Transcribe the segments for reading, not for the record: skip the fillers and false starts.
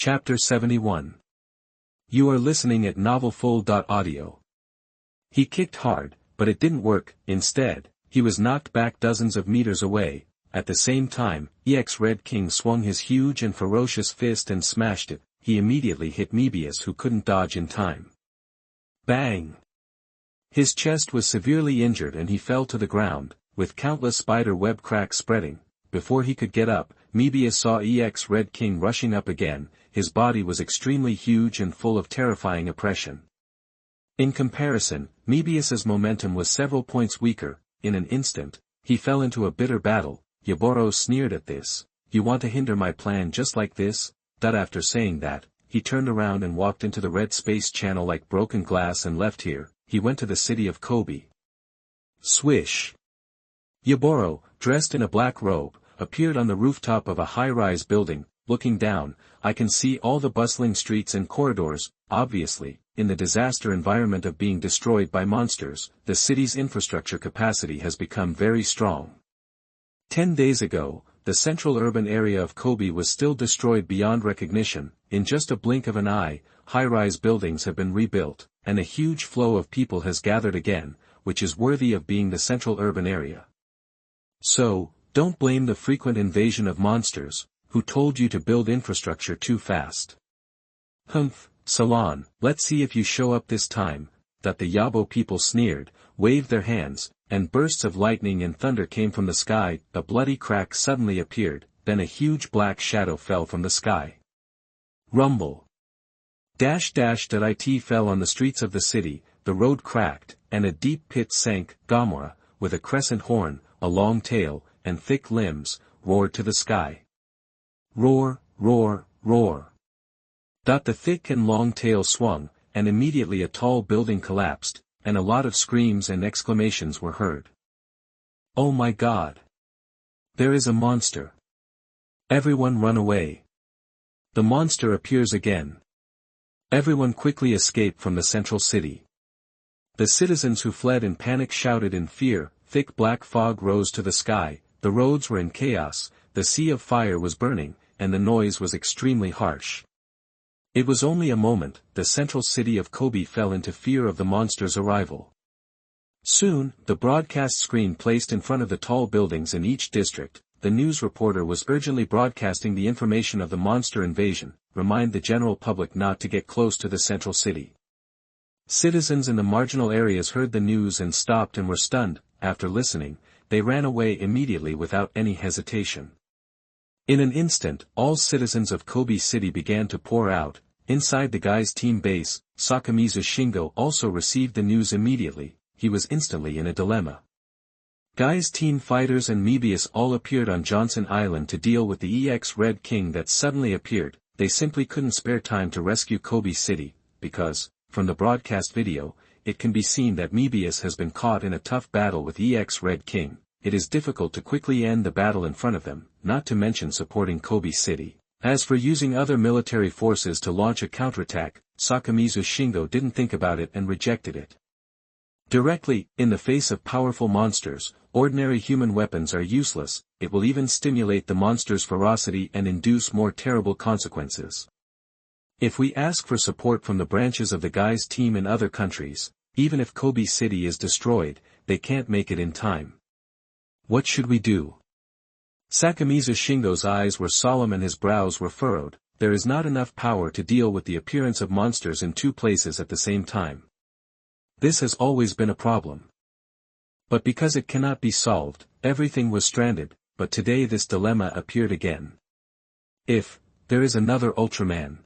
Chapter 71. You are listening at novelfull.audio. He kicked hard, but it didn't work. Instead, he was knocked back dozens of meters away. At the same time, Red King swung his huge and ferocious fist and smashed it. He immediately hit Mebius, who couldn't dodge in time. Bang! His chest was severely injured and he fell to the ground, with countless spider web cracks spreading. Before he could get up, Mebius saw Red King rushing up again. His body was extremely huge and full of terrifying oppression. In comparison, Mebius's momentum was several points weaker. In an instant, he fell into a bitter battle. Yaboro sneered at this. You want to hinder my plan just like this? After saying that, he turned around and walked into the red space channel like broken glass and left here. He went to the city of Kobe. Swish! Yaboro, dressed in a black robe, appeared on the rooftop of a high-rise building. Looking down, I can see all the bustling streets and corridors. Obviously, in the disaster environment of being destroyed by monsters, the city's infrastructure capacity has become very strong. 10 days ago, the central urban area of Kobe was still destroyed beyond recognition. In just a blink of an eye, high-rise buildings have been rebuilt, and a huge flow of people has gathered again, which is worthy of being the central urban area. So, don't blame the frequent invasion of monsters, who told you to build infrastructure too fast. Humph, Salon, let's see if you show up this time. The Yabo people sneered, waved their hands, and bursts of lightning and thunder came from the sky. A bloody crack suddenly appeared, then a huge black shadow fell from the sky. Rumble. It fell on the streets of the city, the road cracked, and a deep pit sank. Gamora, with a crescent horn, a long tail, and thick limbs, roared to the sky. Roar, roar, roar. The thick and long tail swung, and immediately a tall building collapsed, and a lot of screams and exclamations were heard. Oh my God! There is a monster! Everyone run away! The monster appears again. Everyone quickly escape from the central city. The citizens who fled in panic shouted in fear. Thick black fog rose to the sky, the roads were in chaos, the sea of fire was burning, and the noise was extremely harsh. It was only a moment. The central city of Kobe fell into fear of the monster's arrival. Soon, the broadcast screen placed in front of the tall buildings in each district, the news reporter was urgently broadcasting the information of the monster invasion. Remind the general public not to get close to the central city. Citizens in the marginal areas heard the news and stopped and were stunned. After listening, they ran away immediately without any hesitation. In an instant, all citizens of Kobe City began to pour out. Inside the guy's team base, Sakamizu Shingo also received the news immediately. He was instantly in a dilemma. Guy's team fighters and Mebius all appeared on Johnson Island to deal with the Red King that suddenly appeared. They simply couldn't spare time to rescue Kobe City, because, from the broadcast video, it can be seen that Mebius has been caught in a tough battle with Red King. It is difficult to quickly end the battle in front of them, not to mention supporting Kobe City. As for using other military forces to launch a counterattack, Sakamizu Shingo didn't think about it and rejected it. Directly, in the face of powerful monsters, ordinary human weapons are useless. It will even stimulate the monster's ferocity and induce more terrible consequences. If we ask for support from the branches of the guy's team in other countries, even if Kobe City is destroyed, they can't make it in time. What should we do? Sakamizu Shingo's eyes were solemn and his brows were furrowed. There is not enough power to deal with the appearance of monsters in two places at the same time. This has always been a problem. But because it cannot be solved, everything was stranded. But today this dilemma appeared again. If there is another Ultraman.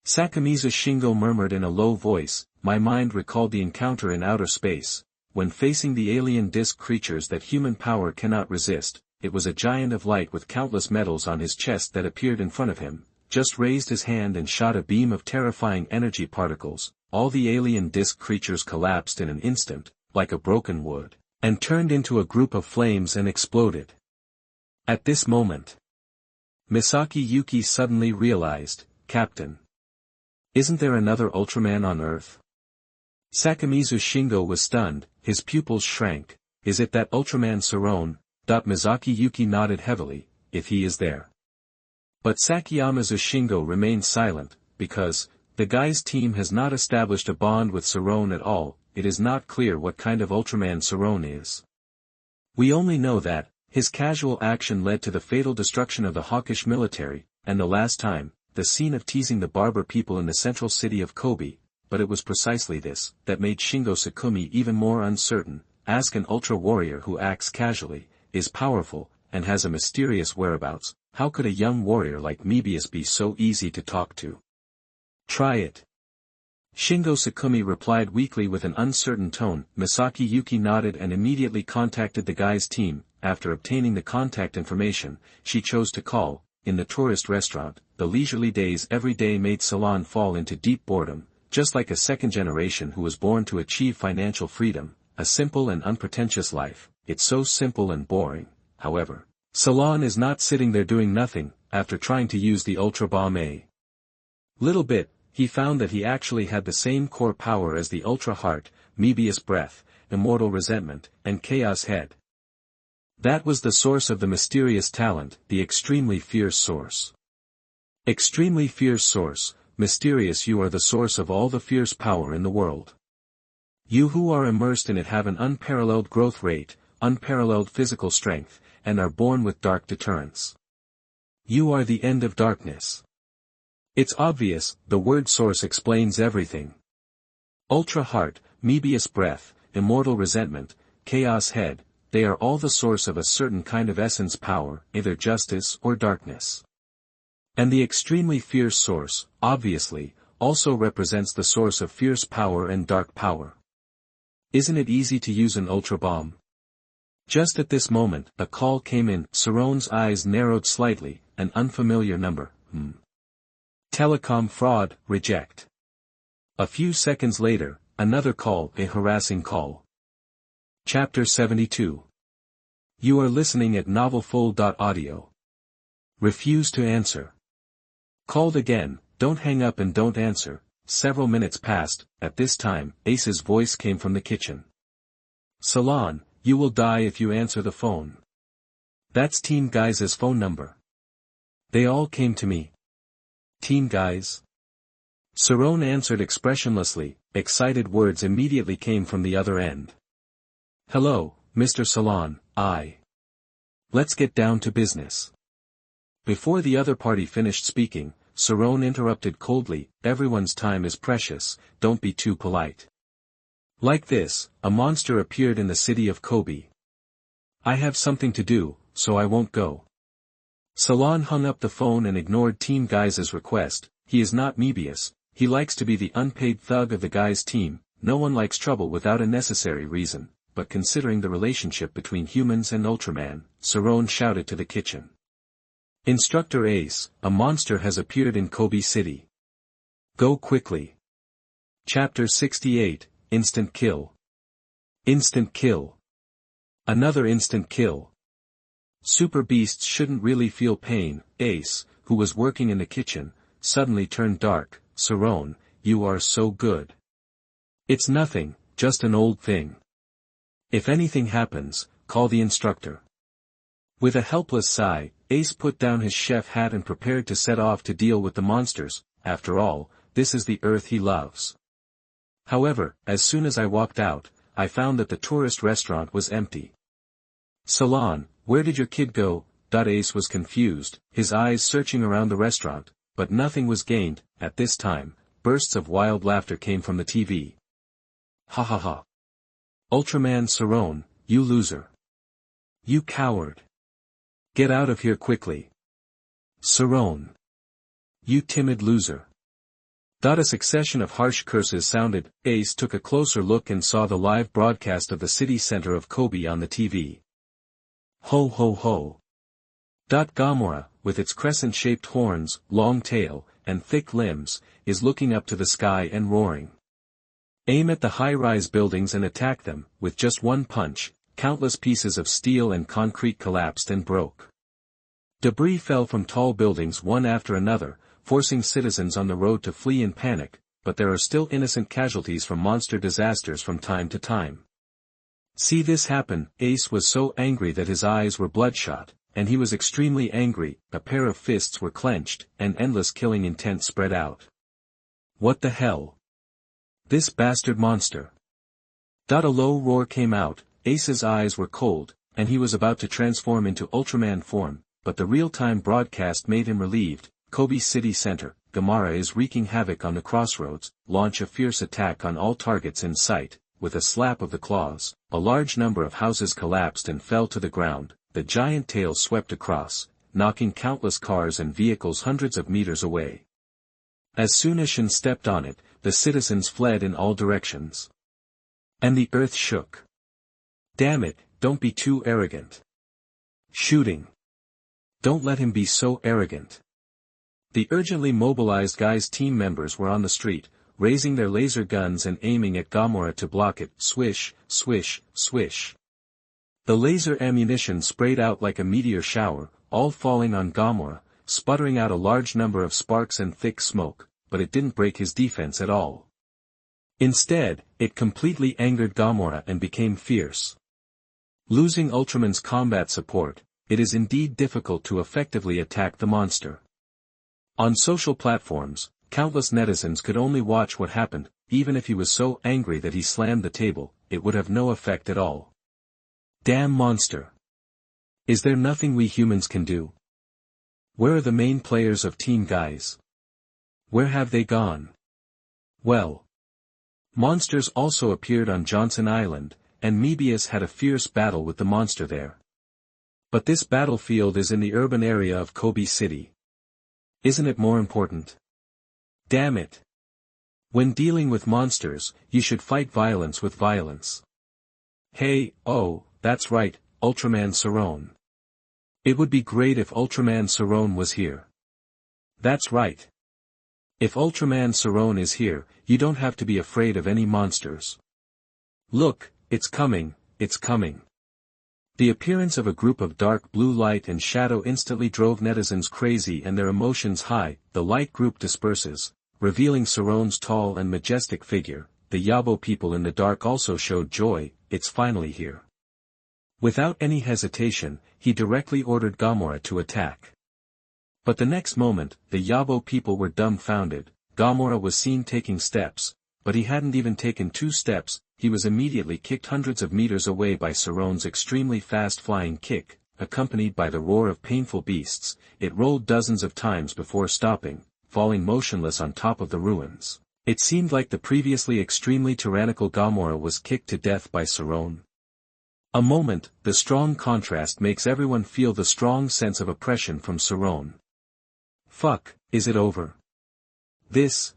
Sakamizu Shingo murmured in a low voice. My mind recalled the encounter in outer space. When facing the alien disc creatures that human power cannot resist, it was a giant of light with countless metals on his chest that appeared in front of him, just raised his hand and shot a beam of terrifying energy particles. All the alien disc creatures collapsed in an instant, like a broken wood, and turned into a group of flames and exploded. At this moment, Misaki Yuki suddenly realized, Captain. Isn't there another Ultraman on Earth? Sakamizu Shingo was stunned, his pupils shrank. Is it that Ultraman Sarron? Misaki Yuki nodded heavily. If he is there. But Sakiyama's Shingo remained silent, because, the guy's team has not established a bond with Sarron at all. It is not clear what kind of Ultraman Sarron is. We only know that, his casual action led to the fatal destruction of the hawkish military, and the last time, the scene of teasing the barber people in the central city of Kobe, but it was precisely this, that made Shingo Sakumi even more uncertain. Ask an ultra warrior who acts casually, is powerful, and has a mysterious whereabouts, how could a young warrior like Mebius be so easy to talk to? Try it. Shingo Sakumi replied weakly with an uncertain tone. Misaki Yuki nodded and immediately contacted the guy's team. After obtaining the contact information, she chose to call. In the tourist restaurant, the leisurely days every day made Salon fall into deep boredom, just like a second generation who was born to achieve financial freedom, a simple and unpretentious life. It's so simple and boring. However, Salon is not sitting there doing nothing. After trying to use the Ultra Bomb a little bit, he found that he actually had the same core power as the Ultra Heart, Mebius Breath, Immortal Resentment, and Chaos Head. That was the source of the mysterious talent, the extremely fierce source. Extremely fierce source, mysterious, you are the source of all the fierce power in the world. You who are immersed in it have an unparalleled growth rate, unparalleled physical strength, and are born with dark deterrence. You are the end of darkness. It's obvious, the word source explains everything. Ultra Heart, Mebius Breath, Immortal Resentment, Chaos Head, they are all the source of a certain kind of essence power, either justice or darkness. And the extremely fierce source, obviously, also represents the source of fierce power and dark power. Isn't it easy to use an Ultra Bomb? Just at this moment, a call came in. Sarron's eyes narrowed slightly. An unfamiliar number. Telecom fraud, reject. A few seconds later, another call, a harassing call. Chapter 72. You are listening at novelfull.audio. Refuse to answer. Called again, don't hang up and don't answer. Several minutes passed. At this time, Ace's voice came from the kitchen. Salon, you will die if you answer the phone. That's Team Guy's phone number. They all came to me. Team Guys? Sarron answered expressionlessly. Excited words immediately came from the other end. Hello, Mr. Salon, Let's get down to business. Before the other party finished speaking, Sarron interrupted coldly. Everyone's time is precious, don't be too polite. Like this, a monster appeared in the city of Kobe. I have something to do, so I won't go. Salon hung up the phone and ignored Team Guy's request. He is not Mebius, he likes to be the unpaid thug of the Guy's team. No one likes trouble without a necessary reason, but considering the relationship between humans and Ultraman, Sarron shouted to the kitchen. Instructor Ace, a monster has appeared in Kobe City. Go quickly. Chapter 68, Instant Kill. Instant kill. Another instant kill. Super beasts shouldn't really feel pain. Ace, who was working in the kitchen, suddenly turned dark. Sarron, you are so good. It's nothing, just an old thing. If anything happens, call the instructor. With a helpless sigh, Ace put down his chef hat and prepared to set off to deal with the monsters. After all, this is the Earth he loves. However, as soon as I walked out, I found that the tourist restaurant was empty. Salon, where did your kid go? Ace was confused, his eyes searching around the restaurant, but nothing was gained. At this time, bursts of wild laughter came from the TV. Ha ha ha. Ultraman Sarron, you loser. You coward. Get out of here quickly. Sarron. You timid loser. A succession of harsh curses sounded. Ace took a closer look and saw the live broadcast of the city center of Kobe on the TV. Ho ho ho. Gamora, with its crescent-shaped horns, long tail, and thick limbs, is looking up to the sky and roaring. Aim at the high-rise buildings and attack them. With just one punch, countless pieces of steel and concrete collapsed and broke. Debris fell from tall buildings one after another, forcing citizens on the road to flee in panic, but there are still innocent casualties from monster disasters from time to time. See this happen. Ace was so angry that his eyes were bloodshot. and he was extremely angry. A pair of fists were clenched, and endless killing intent spread out. What the hell? This bastard monster. A low roar came out, Ace's eyes were cold, and he was about to transform into Ultraman form, but the real-time broadcast made him relieved. Kobe City Center, Gamera is wreaking havoc on the crossroads. Launch a fierce attack on all targets in sight. With a slap of the claws, a large number of houses collapsed and fell to the ground. The giant tail swept across, knocking countless cars and vehicles hundreds of meters away. As soon as Shin stepped on it, the citizens fled in all directions. And the earth shook. Damn it, don't be too arrogant. Shooting. Don't let him be so arrogant. The urgently mobilized Guy's team members were on the street, raising their laser guns and aiming at Gamera to block it. Swish, swish, swish. The laser ammunition sprayed out like a meteor shower, all falling on Gamera, sputtering out a large number of sparks and thick smoke, but it didn't break his defense at all. Instead, it completely angered Gamera and became fierce. Losing Ultraman's combat support, it is indeed difficult to effectively attack the monster. On social platforms, countless netizens could only watch what happened. Even if he was so angry that he slammed the table, it would have no effect at all. Damn monster. Is there nothing we humans can do? Where are the main players of Team Guys? Where have they gone? Well. Monsters also appeared on Johnson Island, and Mebius had a fierce battle with the monster there. But this battlefield is in the urban area of Kobe City. Isn't it more important? Damn it. When dealing with monsters, you should fight violence with violence. Hey, oh, that's right, Ultraman Sarron. It would be great if Ultraman Sarron was here. That's right. If Ultraman Sarron is here, you don't have to be afraid of any monsters. Look, it's coming, it's coming. The appearance of a group of dark blue light and shadow instantly drove netizens crazy and their emotions high. The light group disperses, revealing Sarron's tall and majestic figure. The Yabo people in the dark also showed joy. It's finally here. Without any hesitation, he directly ordered Gamera to attack. But the next moment, the Yabo people were dumbfounded. Gamera was seen taking steps, but he hadn't even taken 2 steps, he was immediately kicked hundreds of meters away by Sarron's extremely fast-flying kick, accompanied by the roar of painful beasts. It rolled dozens of times before stopping, falling motionless on top of the ruins. It seemed like the previously extremely tyrannical Gamera was kicked to death by Sarron. A moment, the strong contrast makes everyone feel the strong sense of oppression from Sarron. Fuck, is it over? This.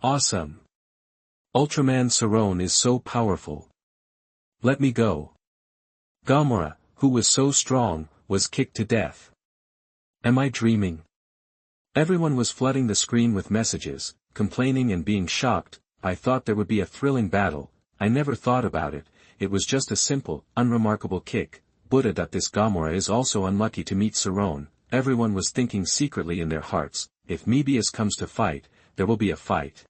Awesome. Ultraman Sarron is so powerful. Let me go. Gamera, who was so strong, was kicked to death. Am I dreaming? Everyone was flooding the screen with messages, complaining and being shocked. I thought there would be a thrilling battle. I never thought about it. It was just a simple, unremarkable kick. Buddha. This Gamera is also unlucky to meet Sarron. Everyone was thinking secretly in their hearts, if Mebius comes to fight, there will be a fight.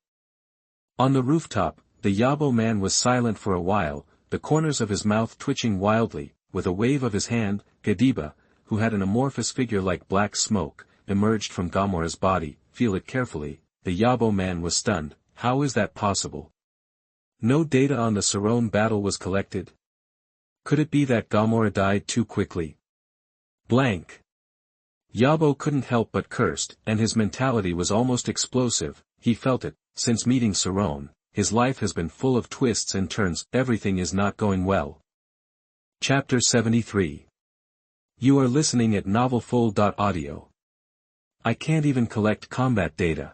On the rooftop, the Yabo man was silent for a while, the corners of his mouth twitching wildly. With a wave of his hand, Godiva, who had an amorphous figure like black smoke, emerged from Gamera's body. Feel it carefully. The Yabo man was stunned. How is that possible? No data on the Sarron battle was collected? Could it be that Gamera died too quickly? Blank. Yabo couldn't help but cursed, and his mentality was almost explosive. He felt it. Since meeting Sarron, his life has been full of twists and turns. Everything is not going well. Chapter 73. You are listening at novelfull.audio. I can't even collect combat data.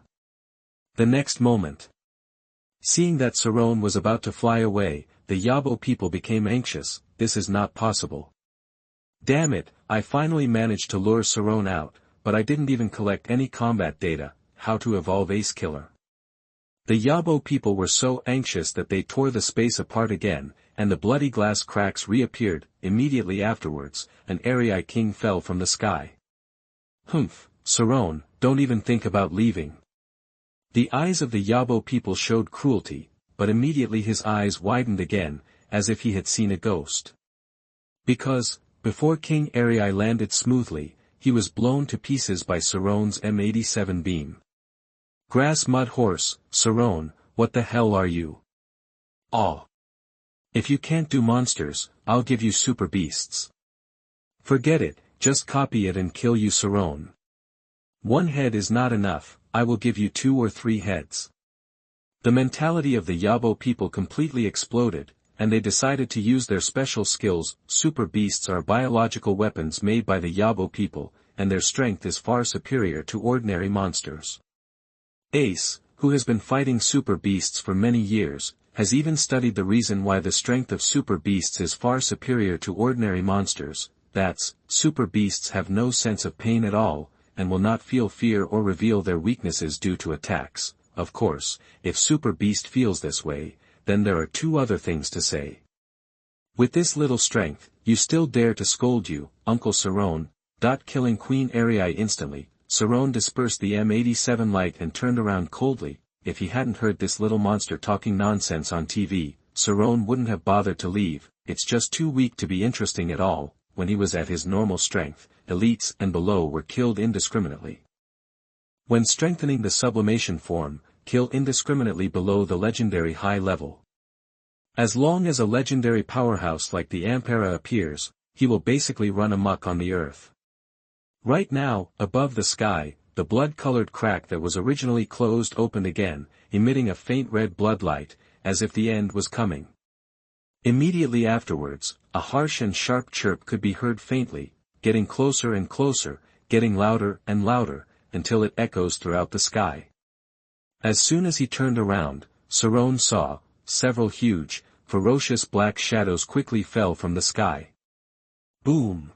The next moment. Seeing that Sarron was about to fly away, the Yabo people became anxious. This is not possible. Damn it, I finally managed to lure Sarron out, but I didn't even collect any combat data. How to evolve Ace Killer. The Yabo people were so anxious that they tore the space apart again, and the bloody glass cracks reappeared. Immediately afterwards, an Arii king fell from the sky. Humph, Sarron, don't even think about leaving. The eyes of the Yabo people showed cruelty, but immediately his eyes widened again, as if he had seen a ghost. Because, before King Arai landed smoothly, he was blown to pieces by Sarron's M87 beam. Grass mud horse, Sarron, what the hell are you? Aw. If you can't do monsters, I'll give you super beasts. Forget it, just copy it and kill you Sarron. One head is not enough, I will give you 2 or 3 heads. The mentality of the Yabo people completely exploded, and they decided to use their special skills. Super beasts are biological weapons made by the Yabo people, and their strength is far superior to ordinary monsters. Ace, who has been fighting super beasts for many years, has even studied the reason why the strength of super beasts is far superior to ordinary monsters. That's, super beasts have no sense of pain at all, and will not feel fear or reveal their weaknesses due to attacks. Of course, if super beast feels this way, then there are 2 other things to say. With this little strength, you still dare to scold you, Uncle Sarron. Killing Queen Arai instantly, Sarron dispersed the M87 light and turned around coldly. If he hadn't heard this little monster talking nonsense on TV, Sarron wouldn't have bothered to leave. It's just too weak to be interesting at all. When he was at his normal strength, elites and below were killed indiscriminately. When strengthening the sublimation form, kill indiscriminately below the legendary high level. As long as a legendary powerhouse like the Ampera appears, he will basically run amok on the earth. Right now, above the sky, the blood-colored crack that was originally closed opened again, emitting a faint red blood light, as if the end was coming. Immediately afterwards, a harsh and sharp chirp could be heard faintly, getting closer and closer, getting louder and louder, until it echoes throughout the sky. As soon as he turned around, Sarron saw, several huge, ferocious black shadows quickly fell from the sky. Boom!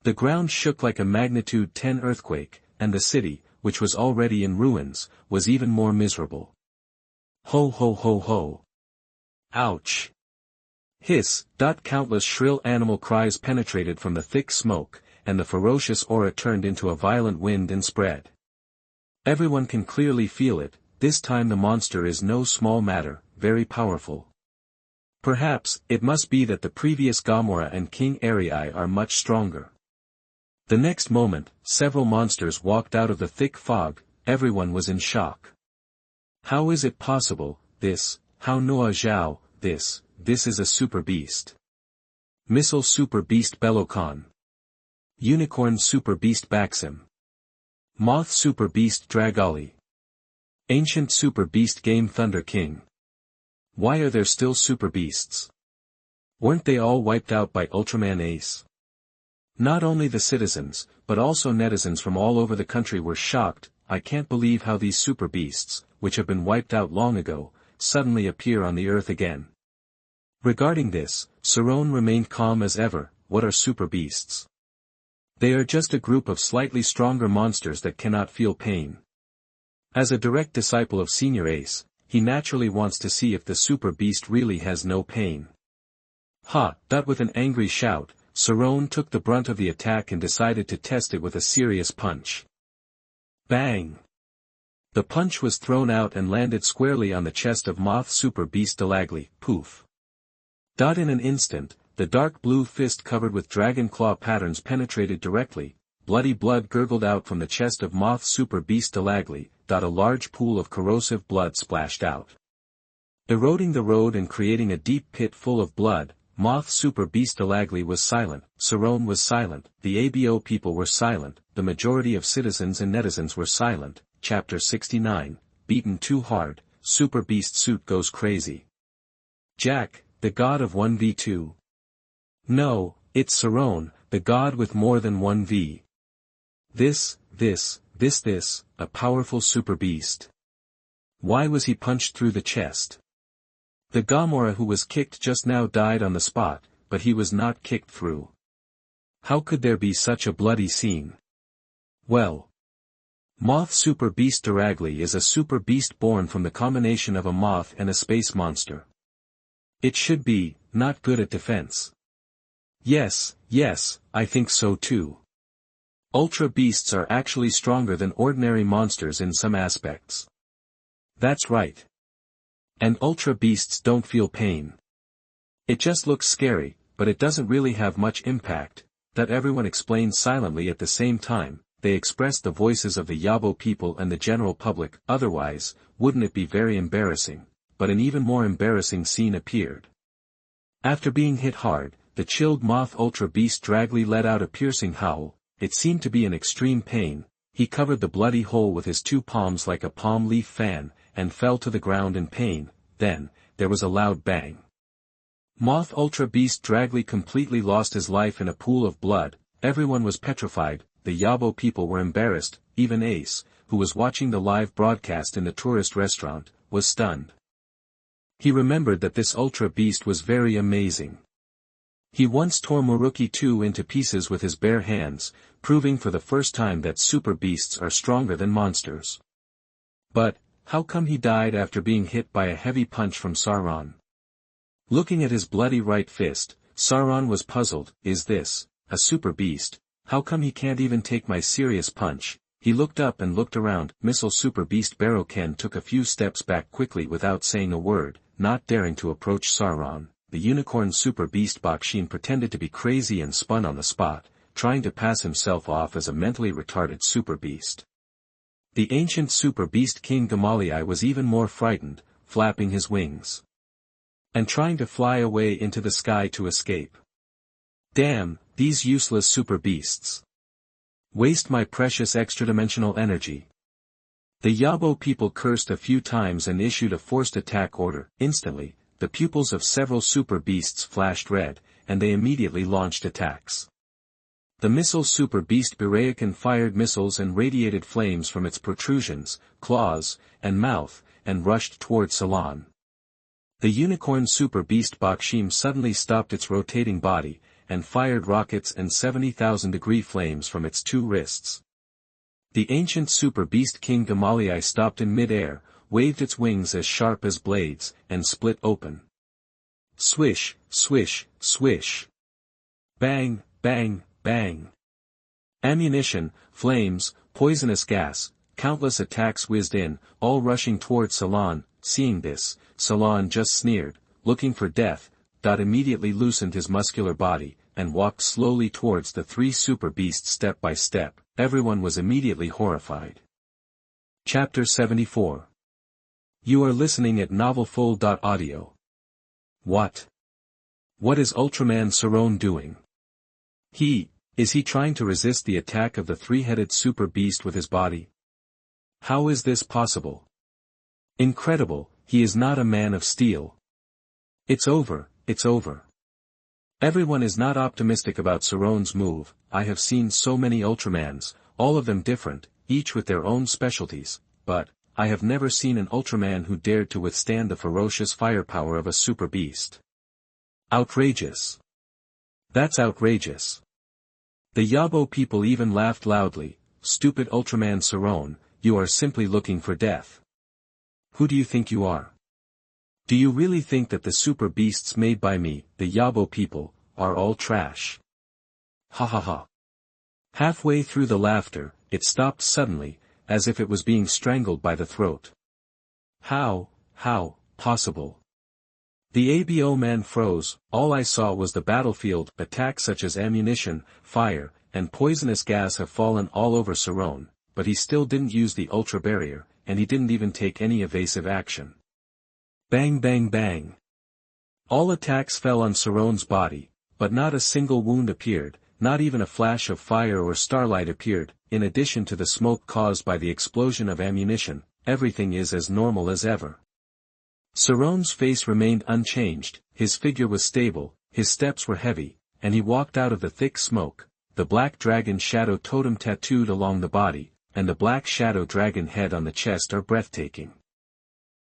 The ground shook like a magnitude 10 earthquake, and the city, which was already in ruins, was even more miserable. Ho ho ho ho! Ouch! Hiss! Countless shrill animal cries penetrated from the thick smoke, and the ferocious aura turned into a violent wind and spread. Everyone can clearly feel it. This time the monster is no small matter, very powerful. Perhaps, it must be that the previous Gamora and King Arai are much stronger. The next moment, several monsters walked out of the thick fog. Everyone was in shock. How is it possible, this, how Noah Zhao, this is a super beast. Missile super beast Belokon. Unicorn super beast Baxim. Moth super beast Dragali. Ancient super beast Game Thunder King. Why are there still super beasts? Weren't they all wiped out by Ultraman Ace? Not only the citizens, but also netizens from all over the country were shocked. I can't believe how these super beasts, which have been wiped out long ago, suddenly appear on the earth again. Regarding this, Sarron remained calm as ever. What are super beasts? They are just a group of slightly stronger monsters that cannot feel pain. As a direct disciple of Senior Ace, he naturally wants to see if the super beast really has no pain. Ha! With an angry shout, Sarron took the brunt of the attack and decided to test it with a serious punch. Bang! The punch was thrown out and landed squarely on the chest of Moth Super Beast Delagli. Poof! In an instant, the dark blue fist covered with dragon claw patterns penetrated directly. Bloody blood gurgled out from the chest of Moth Super Beast Delagli. A large pool of corrosive blood splashed out. Eroding the road and creating a deep pit full of blood, Moth Super Beast Delagli was silent, Sarron was silent, the ABO people were silent, the majority of citizens and netizens were silent. Chapter 69, Beaten Too Hard, Super Beast Suit Goes Crazy. Jack, the god of 1v2. No, it's Sarron, the god with more than 1v. This, a powerful super beast. Why was he punched through the chest? The Gamora who was kicked just now died on the spot, but he was not kicked through. How could there be such a bloody scene? Well, Moth Super Beast Delagli is a super beast born from the combination of a moth and a space monster. It should be, not good at defense. Yes, I think so too. Ultra beasts are actually stronger than ordinary monsters in some aspects. That's right. And ultra beasts don't feel pain. It just looks scary. but it doesn't really have much impact. That everyone explained silently at the same time. They expressed the voices of the Yabo people and the general public. Otherwise, wouldn't it be very embarrassing? But an even more embarrassing scene appeared. After being hit hard, the chilled moth Ultra Beast Dragly let out a piercing howl. It seemed to be in extreme pain. He covered the bloody hole with his two palms like a palm leaf fan, and fell to the ground in pain. Then, there was a loud bang. Moth Ultra Beast Dragly completely lost his life in a pool of blood. Everyone was petrified. The Yabo people were embarrassed. Even Ace, who was watching the live broadcast in the tourist restaurant, was stunned. He remembered that this Ultra Beast was very amazing. He once tore Muruki 2 into pieces with his bare hands, proving for the first time that super beasts are stronger than monsters. But, how come he died after being hit by a heavy punch from Sarron? Looking at his bloody right fist, Sarron was puzzled. Is this a super beast? How come he can't even take my serious punch? He looked up and looked around. Missile Super Beast Baroken took a few steps back quickly without saying a word, not daring to approach Sarron. The Unicorn Super Beast Bakshin pretended to be crazy and spun on the spot, trying to pass himself off as a mentally retarded super beast. The ancient Super Beast King Gamaliel was even more frightened, flapping his wings and trying to fly away into the sky to escape. Damn, these useless super beasts waste my precious extra-dimensional energy. The Yabo people cursed a few times and issued a forced attack order. Instantly, the pupils of several super beasts flashed red, and they immediately launched attacks. The missile Super Beast Baroken fired missiles and radiated flames from its protrusions, claws, and mouth, and rushed toward Salon. The Unicorn Super Beast Bakshim suddenly stopped its rotating body, and fired rockets and 70,000-degree flames from its two wrists. The ancient Super Beast King Gamaliel stopped in mid-air, waved its wings as sharp as blades, and split open. Swish, swish, swish. Bang, bang, bang. Ammunition, flames, poisonous gas, countless attacks whizzed in, all rushing toward Salon. Seeing this, Salon just sneered, looking for death. Immediately loosened his muscular body, and walked slowly towards the three super beasts step by step. Everyone was immediately horrified. Chapter 74. You are listening at novelfull.audio. What? What is Ultraman Sarron doing? Is he trying to resist the attack of the three-headed super beast with his body? How is this possible? Incredible, he is not a man of steel. It's over. It's over. Everyone is not optimistic about Sarron's move. I have seen so many Ultramans, all of them different, each with their own specialties, but I have never seen an Ultraman who dared to withstand the ferocious firepower of a super beast. Outrageous. That's outrageous. The Yabo people even laughed loudly. Stupid Ultraman Sarron, you are simply looking for death. Who do you think you are? Do you really think that the super beasts made by me, the Yabo people, are all trash? Ha ha ha. Halfway through the laughter, it stopped suddenly, as if it was being strangled by the throat. How possible? The ABO man froze. All I saw was the battlefield. Attacks such as ammunition, fire, and poisonous gas have fallen all over Sarron, but he still didn't use the ultra barrier, and he didn't even take any evasive action. Bang bang bang. All attacks fell on Sarron's body, but not a single wound appeared, not even a flash of fire or starlight appeared. In addition to the smoke caused by the explosion of ammunition, everything is as normal as ever. Sarron's face remained unchanged, his figure was stable, his steps were heavy, and he walked out of the thick smoke. The black dragon shadow totem tattooed along the body, and the black shadow dragon head on the chest are breathtaking.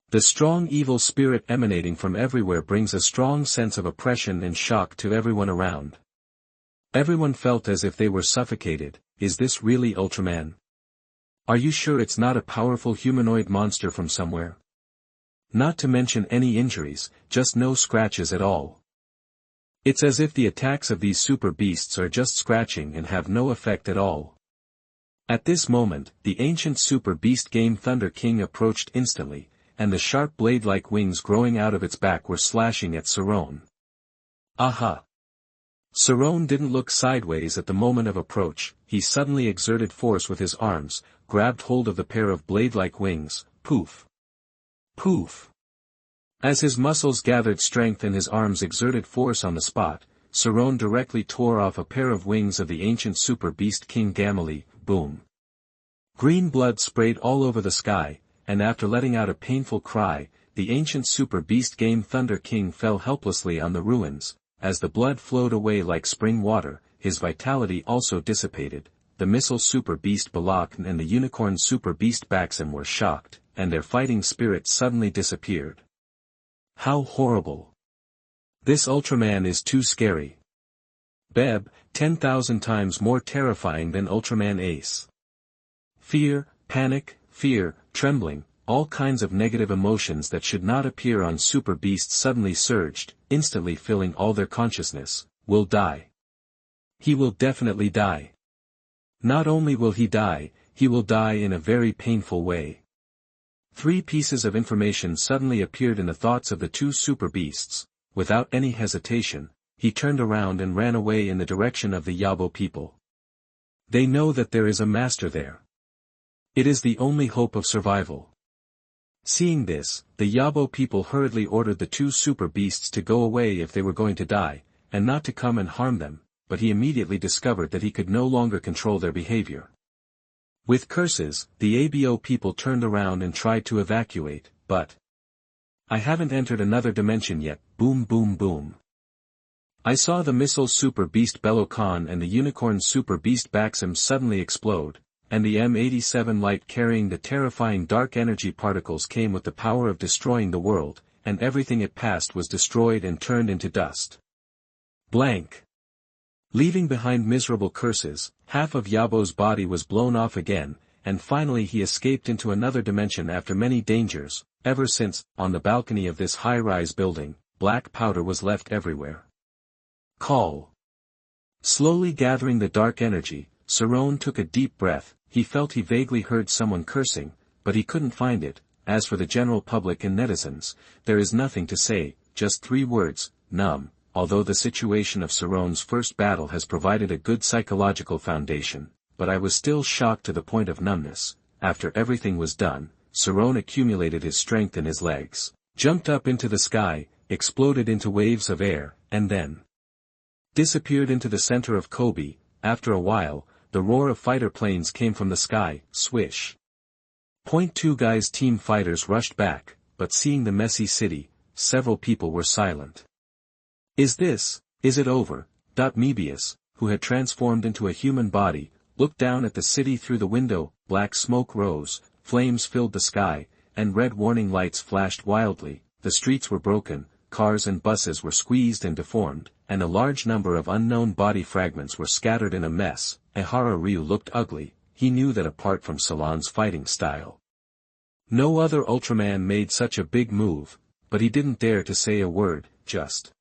The strong evil spirit emanating from everywhere brings a strong sense of oppression and shock to everyone around. Everyone felt as if they were suffocated. Is this really Ultraman? Are you sure it's not a powerful humanoid monster from somewhere? Not to mention any injuries, just no scratches at all. It's as if the attacks of these super beasts are just scratching and have no effect at all. At this moment, the ancient super beast Game Thunder King approached instantly, and the sharp blade-like wings growing out of its back were slashing at Sarron. Aha! Sarron didn't look sideways at the moment of approach, he suddenly exerted force with his arms, grabbed hold of the pair of blade-like wings, poof. Poof. As his muscles gathered strength and his arms exerted force on the spot, Sarron directly tore off a pair of wings of the ancient super beast King Gamali, boom. Green blood sprayed all over the sky, and after letting out a painful cry, the ancient super beast Game Thunder King fell helplessly on the ruins. As the blood flowed away like spring water, his vitality also dissipated. The missile super beast Balak and the unicorn super beast Baxim were shocked, and their fighting spirits suddenly disappeared. How horrible. This Ultraman is too scary. Beb, 10,000 times more terrifying than Ultraman Ace. Fear, panic, fear, trembling, all kinds of negative emotions that should not appear on super beasts suddenly surged, instantly filling all their consciousness. Will die. He will definitely die. Not only will he die in a very painful way. 3 pieces of information suddenly appeared in the thoughts of the 2 super beasts. Without any hesitation, he turned around and ran away in the direction of the Yabo people. They know that there is a master there. It is the only hope of survival. Seeing this, the Yabo people hurriedly ordered the 2 super beasts to go away if they were going to die, and not to come and harm them, but he immediately discovered that he could no longer control their behavior. With curses, the ABO people turned around and tried to evacuate, but I haven't entered another dimension yet, boom boom boom. I saw the missile super beast Belokan and the unicorn super beast Baxim suddenly explode, and the M87 light carrying the terrifying dark energy particles came with the power of destroying the world, and everything it passed was destroyed and turned into dust. Blank. Leaving behind miserable curses, half of Yabo's body was blown off again, and finally he escaped into another dimension after many dangers. Ever since, on the balcony of this high-rise building, black powder was left everywhere. Call. Slowly gathering the dark energy, Sarron took a deep breath. He felt he vaguely heard someone cursing, but he couldn't find it. As for the general public and netizens, there is nothing to say, just 3 words, numb. Although the situation of Sarron's first battle has provided a good psychological foundation, but I was still shocked to the point of numbness. After everything was done, Sarron accumulated his strength in his legs, jumped up into the sky, exploded into waves of air, and then disappeared into the center of Kobe. After a while, the roar of fighter planes came from the sky, swish. Point 2 Guy's team fighters rushed back, but seeing the messy city, several people were silent. Is it over? Mebius, who had transformed into a human body, looked down at the city through the window. Black smoke rose, flames filled the sky, and red warning lights flashed wildly. The streets were broken, cars and buses were squeezed and deformed, and a large number of unknown body fragments were scattered in a mess. Ehara Ryu looked ugly. He knew that apart from Salon's fighting style, no other Ultraman made such a big move, but he didn't dare to say a word, just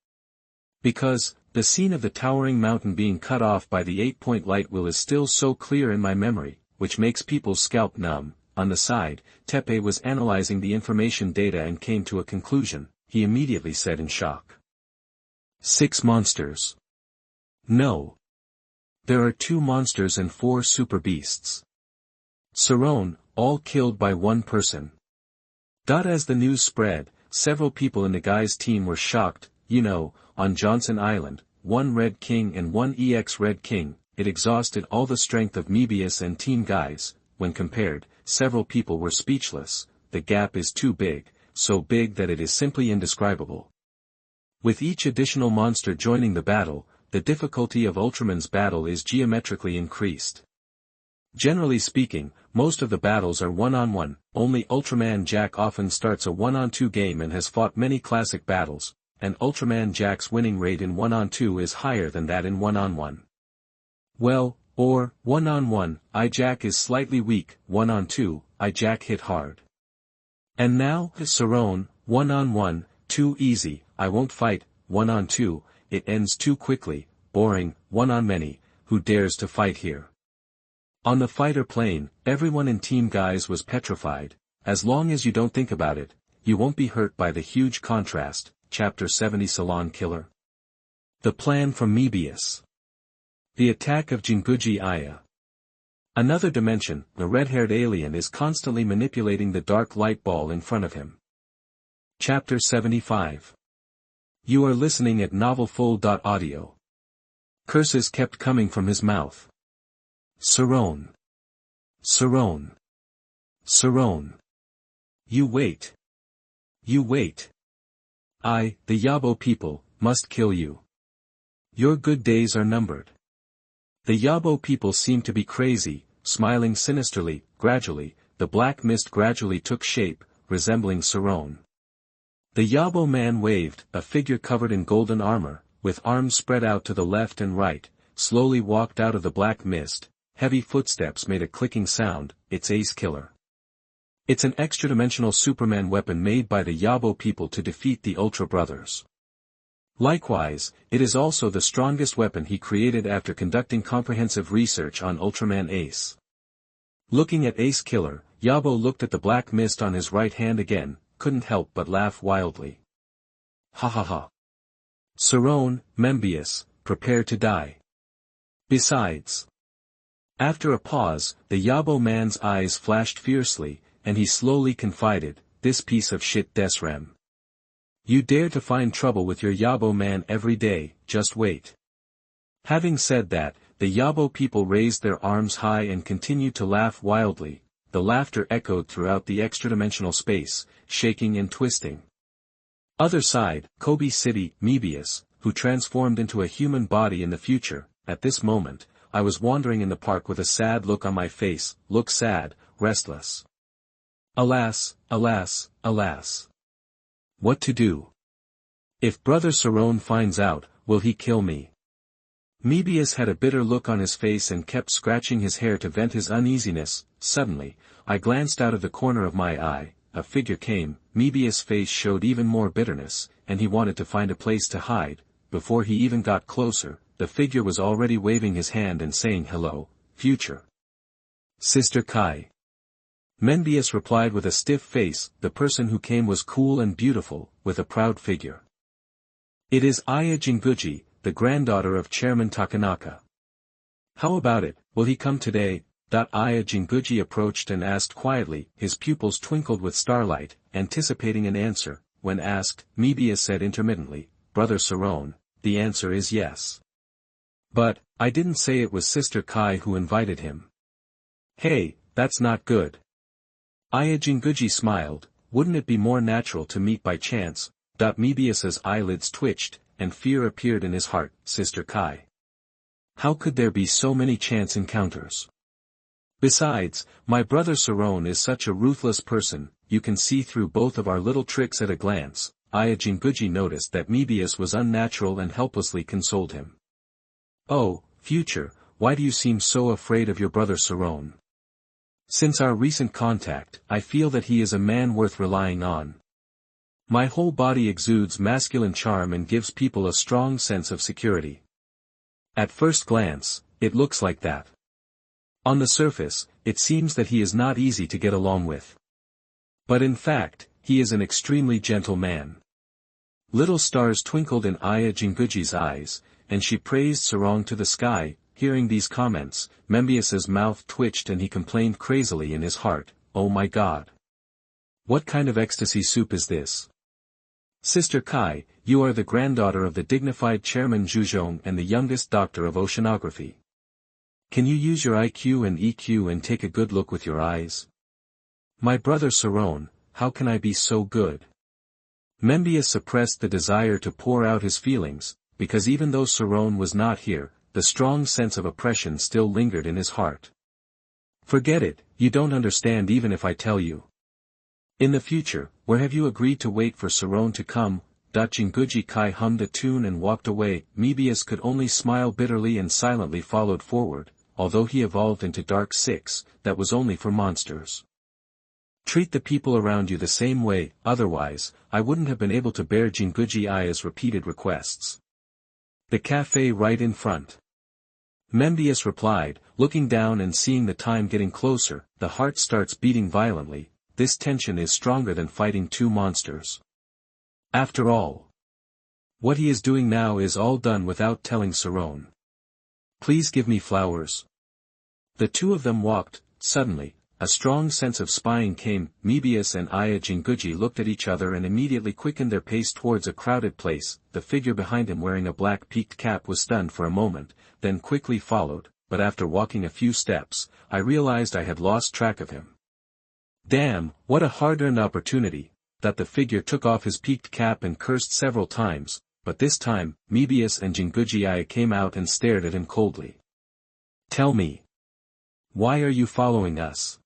because the scene of the towering mountain being cut off by the 8-point light wheel is still so clear in my memory, which makes people's scalp numb. On the side, Tepe was analyzing the information data and came to a conclusion. He immediately said in shock, 6 monsters. No. There are 2 monsters and 4 super beasts. Sarron, all killed by 1 person. As the news spread, several people in the guy's team were shocked. On Johnson Island, 1 Red King and 1 EX Red King, it exhausted all the strength of Mebius and Team Guys. When compared, several people were speechless. The gap is too big, so big that it is simply indescribable. With each additional monster joining the battle, the difficulty of Ultraman's battle is geometrically increased. Generally speaking, most of the battles are one-on-one, only Ultraman Jack often starts a one-on-2 game and has fought many classic battles, and Ultraman Jack's winning rate in one-on-2 is higher than that in one-on-1. Well, or, one-on-1, Jack is slightly weak, one-on-2, Jack hit hard. And now, Sarron, one-on-1, too easy, I won't fight, one-on-2, it ends too quickly, boring, one-on-many, who dares to fight here? On the fighter plane, everyone in Team Guys was petrified. As long as you don't think about it, you won't be hurt by the huge contrast. Chapter 70 Salon Killer. The plan from Mebius. The attack of Jinguji Aya. Another dimension, the red-haired alien is constantly manipulating the dark light ball in front of him. Chapter 75. You are listening at novelfull.audio. Curses kept coming from his mouth. Sarron. Sarron. Sarron. You wait. You wait. I, the Yabo people, must kill you. Your good days are numbered. The Yabo people seemed to be crazy, smiling sinisterly. Gradually, the black mist gradually took shape, resembling Sarron. The Yabo man waved, a figure covered in golden armor, with arms spread out to the left and right, slowly walked out of the black mist. Heavy footsteps made a clicking sound. It's Ace Killer. It's an extra-dimensional Superman weapon made by the Yabo people to defeat the Ultra Brothers. Likewise, it is also the strongest weapon he created after conducting comprehensive research on Ultraman Ace. Looking at Ace Killer, Yabo looked at the black mist on his right hand again, couldn't help but laugh wildly. Ha ha ha. Sarron, Mebius, prepare to die. Besides. After a pause, the Yabo man's eyes flashed fiercely, and he slowly confided, this piece of shit Desrem. You dare to find trouble with your Yabo man every day, just wait. Having said that, the Yabo people raised their arms high and continued to laugh wildly. The laughter echoed throughout the extra-dimensional space, shaking and twisting. Other side, Kobe City, Mebius, who transformed into a human body in the future. At this moment, I was wandering in the park with a sad look on my face, look sad, restless. Alas, alas, alas. What to do? If Brother Sarron finds out, will he kill me? Mebius had a bitter look on his face and kept scratching his hair to vent his uneasiness. Suddenly, I glanced out of the corner of my eye, a figure came. Mebius' face showed even more bitterness, and he wanted to find a place to hide. Before he even got closer, the figure was already waving his hand and saying hello, future. Sister Kai. Mebius replied with a stiff face. The person who came was cool and beautiful, with a proud figure. It is Aya Jinguji, the granddaughter of Chairman Takanaka. How about it, will he come today? Aya Jinguji approached and asked quietly. His pupils twinkled with starlight, anticipating an answer. When asked, Mebius said intermittently, Brother Sarron, the answer is yes. But, I didn't say it was Sister Kai who invited him. Hey, that's not good. Aya Jinguji smiled. Wouldn't it be more natural to meet by chance? Mebius's eyelids twitched, and fear appeared in his heart. Sister Kai. How could there be so many chance encounters? Besides, my brother Sarron is such a ruthless person, you can see through both of our little tricks at a glance. Aya Jinguji noticed that Mebius was unnatural and helplessly consoled him. Oh, future, why do you seem so afraid of your brother Sarron? Since our recent contact, I feel that he is a man worth relying on. My whole body exudes masculine charm and gives people a strong sense of security. At first glance, it looks like that. On the surface, it seems that he is not easy to get along with. But in fact, he is an extremely gentle man. Little stars twinkled in Aya Jinguji's eyes, and she praised Sarron to the sky. Hearing these comments, Mebius's mouth twitched and he complained crazily in his heart, oh my God. What kind of ecstasy soup is this? Sister Kai, you are the granddaughter of the dignified Chairman Zhuzhong and the youngest doctor of oceanography. Can you use your IQ and EQ and take a good look with your eyes? My brother Sarron, how can I be so good? Mebius suppressed the desire to pour out his feelings, because even though Sarron was not here, the strong sense of oppression still lingered in his heart. Forget it, you don't understand even if I tell you. In the future, where have you agreed to wait for Sarron to come? Jinguji Kai hummed a tune and walked away. Mebius could only smile bitterly and silently followed forward. Although he evolved into Dark 6, that was only for monsters. Treat the people around you the same way, otherwise, I wouldn't have been able to bear Jinguji Aya's repeated requests. The cafe right in front. Mebius replied, looking down and seeing the time getting closer. The heart starts beating violently. This tension is stronger than fighting two monsters. After all, What he is doing now is all done without telling Sarron. Please give me flowers. The two of them walked. Suddenly, a strong sense of spying came. Mebius and Aya Jinguji looked at each other and immediately quickened their pace towards a crowded place. The figure behind him wearing a black peaked cap was stunned for a moment, then quickly followed, but after walking a few steps, I realized I had lost track of him. Damn, what a hard-earned opportunity. That the figure took off his peaked cap and cursed several times, but this time, Mebius and Jinguji Aya came out and stared at him coldly. Tell me. Why are you following us?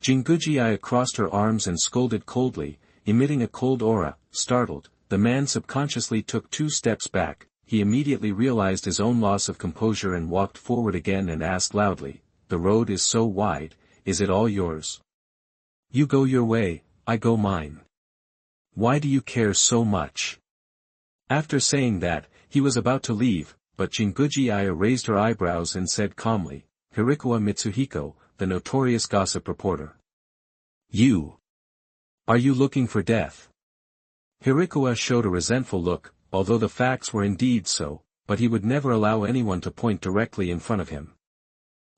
Jinguji Aya crossed her arms and scolded coldly, emitting a cold aura. Startled, the man subconsciously took 2 steps back. He immediately realized his own loss of composure and walked forward again and asked loudly, the road is so wide, is it all yours? You go your way, I go mine. Why do you care so much? After saying that, he was about to leave, but Jinguji Aya raised her eyebrows and said calmly, Hirikawa Mitsuhiko, the notorious gossip reporter. You. Are you looking for death? Hirikawa showed a resentful look, although the facts were indeed so, but he would never allow anyone to point directly in front of him.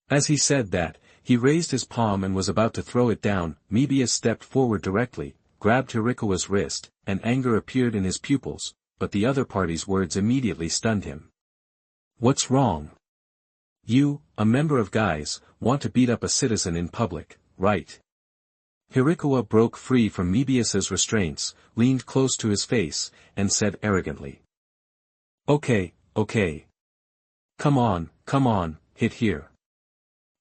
As he said that, he raised his palm and was about to throw it down. Mebius stepped forward directly, grabbed Hirikawa's wrist, and anger appeared in his pupils, but the other party's words immediately stunned him. What's wrong? You, a member of guys, want to beat up a citizen in public, right? Hirikawa broke free from Mebius's restraints, leaned close to his face, and said arrogantly. Okay. Come on, hit here.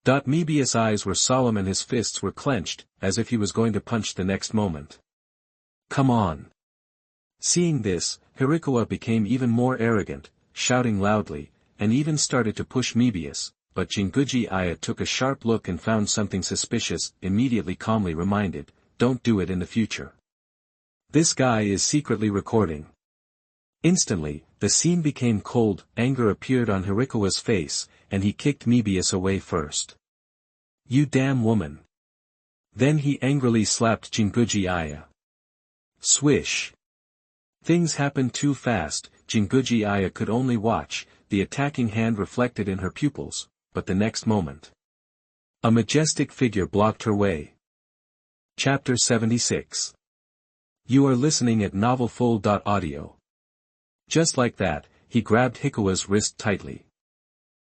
Mebius' eyes were solemn and his fists were clenched, as if he was going to punch the next moment. Come on. Seeing this, Hirikawa became even more arrogant, shouting loudly, and even started to push Mebius, but Jinguji Aya took a sharp look and found something suspicious, immediately calmly reminded, don't do it in the future. This guy is secretly recording. Instantly, the scene became cold, anger appeared on Hirikawa's face, and he kicked Mebius away first. You damn woman. Then he angrily slapped Jinguji Aya. Swish. Things happened too fast. Jinguji Aya could only watch, the attacking hand reflected in her pupils, but the next moment, a majestic figure blocked her way. Chapter 76. You are listening at novelfull.audio. Just like that, he grabbed Hirikawa's wrist tightly.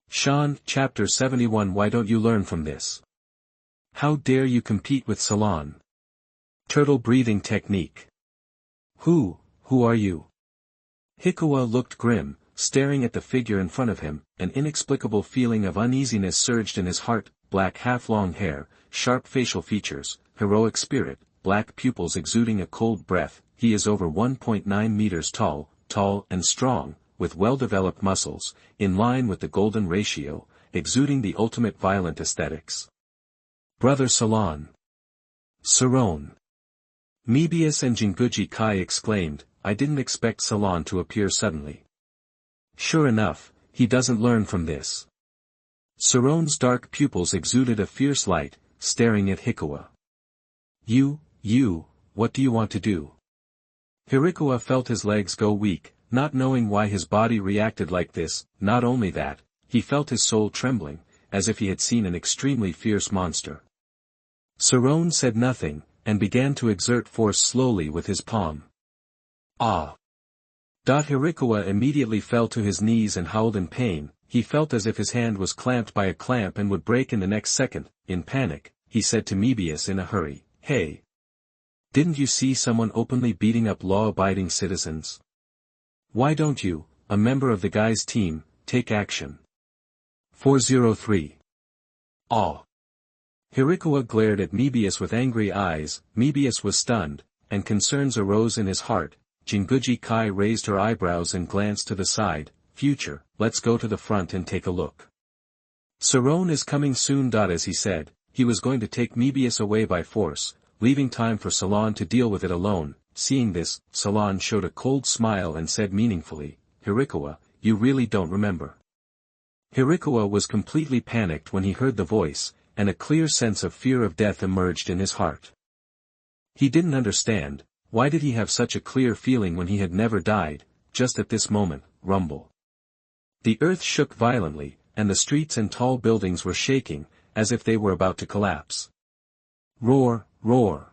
Sean, Chapter 71. Why don't you learn from this? How dare you compete with Salon? Turtle breathing technique. Who are you? Hirikawa looked grim, staring at the figure in front of him. An inexplicable feeling of uneasiness surged in his heart. Black half-long hair, sharp facial features, heroic spirit, black pupils exuding a cold breath. He is over 1.9 meters tall and strong, with well-developed muscles, in line with the golden ratio, exuding the ultimate violent aesthetics. Brother Salon. Sarron. Mebius and Jinguji Kai exclaimed, I didn't expect Salon to appear suddenly. Sure enough, he doesn't learn from this. Sarron's dark pupils exuded a fierce light, staring at Hirikawa. You, what do you want to do? Hirikawa felt his legs go weak, not knowing why his body reacted like this. Not only that, he felt his soul trembling, as if he had seen an extremely fierce monster. Sarron said nothing, and began to exert force slowly with his palm. Ah! Hirikawa immediately fell to his knees and howled in pain. He felt as if his hand was clamped by a clamp and would break in the next second. In panic, he said to Mebius in a hurry, Hey! Didn't you see someone openly beating up law-abiding citizens? Why don't you, a member of the guy's team, take action? 403. Ah! Hirikawa glared at Mebius with angry eyes. Mebius was stunned, and concerns arose in his heart. Jinguji Kai raised her eyebrows and glanced to the side. Future, let's go to the front and take a look. Sarron is coming soon. As he said, he was going to take Mebius away by force, leaving time for Salon to deal with it alone. Seeing this, Salon showed a cold smile and said meaningfully, Hirikawa, you really don't remember. Hirikawa was completely panicked when he heard the voice, and a clear sense of fear of death emerged in his heart. He didn't understand, why did he have such a clear feeling when he had never died? just at this moment, rumble. The earth shook violently, and the streets and tall buildings were shaking, as if they were about to collapse. Roar, roar.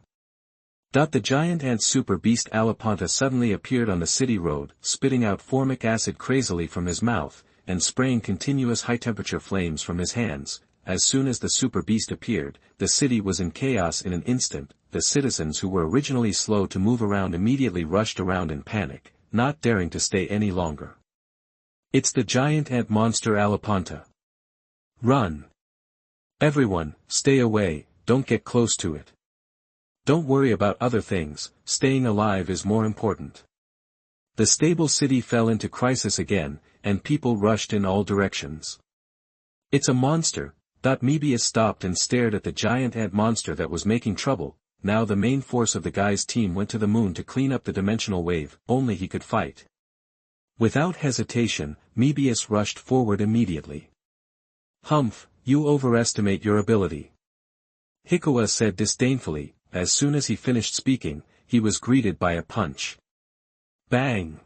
The giant ant super beast Alaponta suddenly appeared on the city road, spitting out formic acid crazily from his mouth, and spraying continuous high-temperature flames from his hands. As soon as the super beast appeared, the city was in chaos in an instant. The citizens who were originally slow to move around immediately rushed around in panic, not daring to stay any longer. It's the giant ant monster Alaponta. Run! Everyone, stay away, don't get close to it. Don't worry about other things, staying alive is more important. The stable city fell into crisis again, and people rushed in all directions. It's a monster. Mebius stopped and stared at the giant ant monster that was making trouble. Now the main force of the guy's team went to the moon to clean up the dimensional wave, only he could fight. Without hesitation, Mebius rushed forward immediately. Humph, you overestimate your ability. Hikawa said disdainfully. As soon as he finished speaking, he was greeted by a punch. Bang!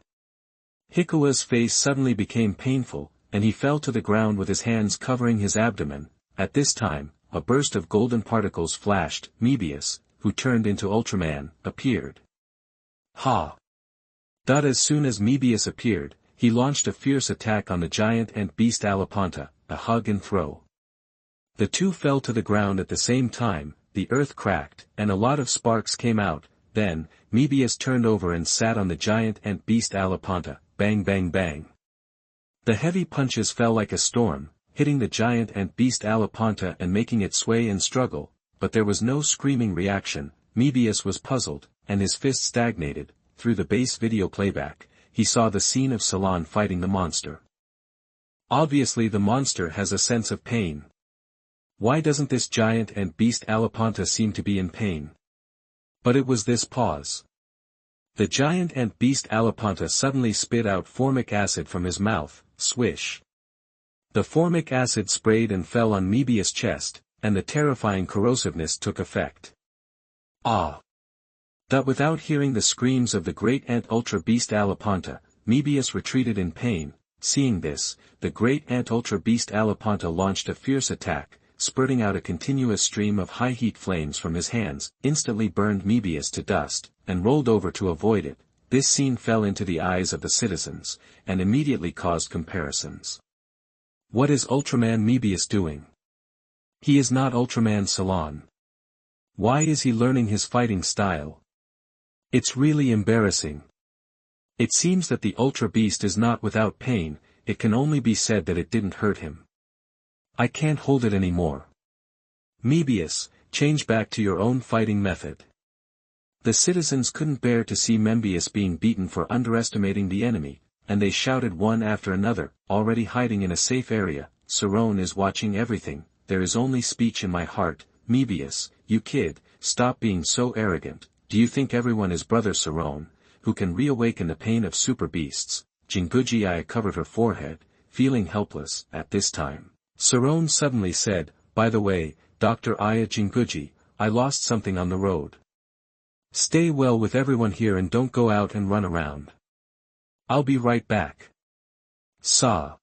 Hikawa's face suddenly became painful, and he fell to the ground with his hands covering his abdomen. At this time, a burst of golden particles flashed. Mebius, who turned into Ultraman, appeared. Ha! As soon as Mebius appeared, he launched a fierce attack on the giant ant beast Alaponta, a hug and throw. The two fell to the ground at the same time. The earth cracked, and a lot of sparks came out. Then, Mebius turned over and sat on the giant ant beast Alaponta. Bang bang bang. The heavy punches fell like a storm, hitting the giant ant beast Alaponta and making it sway and struggle, but there was no screaming reaction. Mebius was puzzled, and his fist stagnated. Through the base video playback, he saw the scene of Sarron fighting the monster. Obviously the monster has a sense of pain. Why doesn't this giant ant beast Alaponta seem to be in pain? But it was this pause. The giant ant beast Alaponta suddenly spit out formic acid from his mouth. Swish. The formic acid sprayed and fell on Mebius' chest, and the terrifying corrosiveness took effect. Ah! Without hearing the screams of the great ant ultra beast Alaponta, Mebius retreated in pain. Seeing this, the great ant ultra beast Alaponta launched a fierce attack, spurting out a continuous stream of high-heat flames from his hands, instantly burned Mebius to dust, and rolled over to avoid it. This scene fell into the eyes of the citizens, and immediately caused comparisons. What is Ultraman Mebius doing? He is not Ultraman Sarron. Why is he learning his fighting style? It's really embarrassing. It seems that the Ultra Beast is not without pain. It can only be said that it didn't hurt him. I can't hold it anymore. Mebius, change back to your own fighting method. The citizens couldn't bear to see Mebius being beaten for underestimating the enemy, and they shouted one after another, already hiding in a safe area. Sarron is watching everything. There is only speech in my heart. Mebius, you kid, stop being so arrogant. Do you think everyone is Brother Sarron, who can reawaken the pain of super beasts? Jinguji covered her forehead, feeling helpless. At this time, Sarron suddenly said, by the way, Dr. Aya Jinguji, I lost something on the road. Stay well with everyone here and don't go out and run around. I'll be right back. Sa.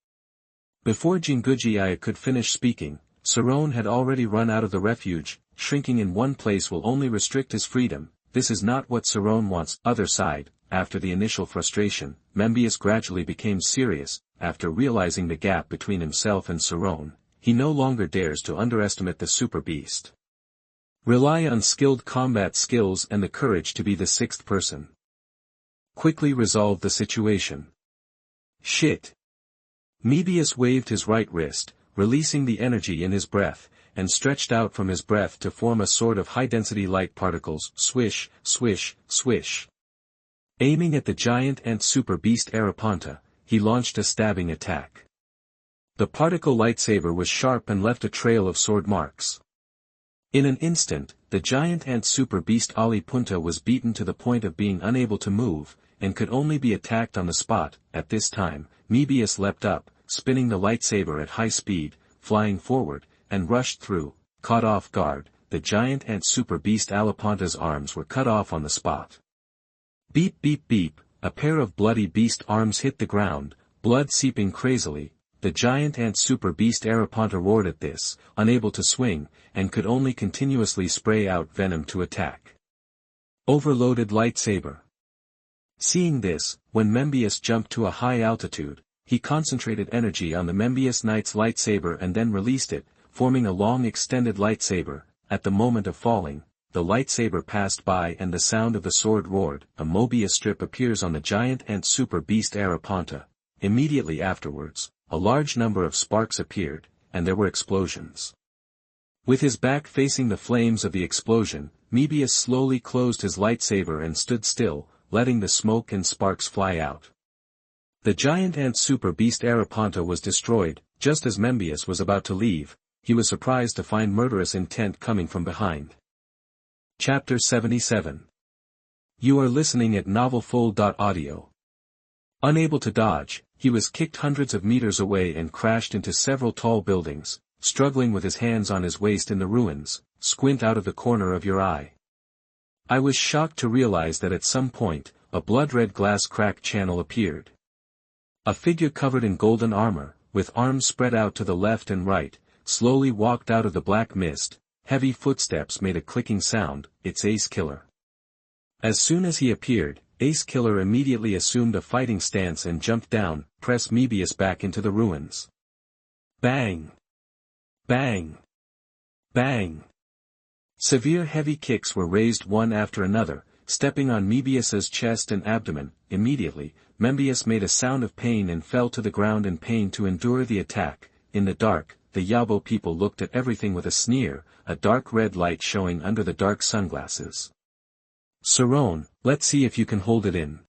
Before Jinguji could finish speaking, Sarron had already run out of the refuge. Shrinking in one place will only restrict his freedom. This is not what Sarron wants. Other side, after the initial frustration, Mebius gradually became serious. After realizing the gap between himself and Sarron, he no longer dares to underestimate the super beast. Rely on skilled combat skills and the courage to be the sixth person. Quickly resolve the situation. Shit. Mebius waved his right wrist, releasing the energy in his breath, and stretched out from his breath to form a sort of high-density light particles. Swish, swish, swish. Aiming at the giant ant super beast Alaponta, he launched a stabbing attack. The particle lightsaber was sharp and left a trail of sword marks. In an instant, the giant ant super beast Alaponta was beaten to the point of being unable to move, and could only be attacked on the spot. At this time, Mebius leapt up, spinning the lightsaber at high speed, flying forward, and rushed through. Caught off guard, the giant ant super beast Alaponta's arms were cut off on the spot. Beep beep beep, a pair of bloody beast arms hit the ground, blood seeping crazily. The giant ant super beast Araponta roared at this, unable to swing, and could only continuously spray out venom to attack. Overloaded lightsaber. Seeing this, when Membius jumped to a high altitude, he concentrated energy on the Membius Knight's lightsaber and then released it, forming a long extended lightsaber. At the moment of falling, the lightsaber passed by and the sound of the sword roared. A Mobius strip appears on the giant ant super beast Araponta. Immediately afterwards, a large number of sparks appeared, and there were explosions. With his back facing the flames of the explosion, Mebius slowly closed his lightsaber and stood still, letting the smoke and sparks fly out. The giant ant super beast Araponta was destroyed. Just as Membius was about to leave, he was surprised to find murderous intent coming from behind. Chapter 77. You are listening at novelfull.audio. Unable to dodge, he was kicked hundreds of meters away and crashed into several tall buildings, struggling with his hands on his waist in the ruins. Squint out of the corner of your eye. I was shocked to realize that at some point, a blood-red glass crack channel appeared. A figure covered in golden armor, with arms spread out to the left and right, slowly walked out of the black mist. Heavy footsteps made a clicking sound. It's Ace Killer. As soon as he appeared, Ace Killer immediately assumed a fighting stance and jumped down, pressed Mebius back into the ruins. Bang! Bang! Bang! Severe heavy kicks were raised one after another, stepping on Mebius's chest and abdomen. Immediately, Membius made a sound of pain and fell to the ground in pain to endure the attack. In the dark, the Yabo people looked at everything with a sneer, a dark red light showing under the dark sunglasses. Sarron, let's see if you can hold it in.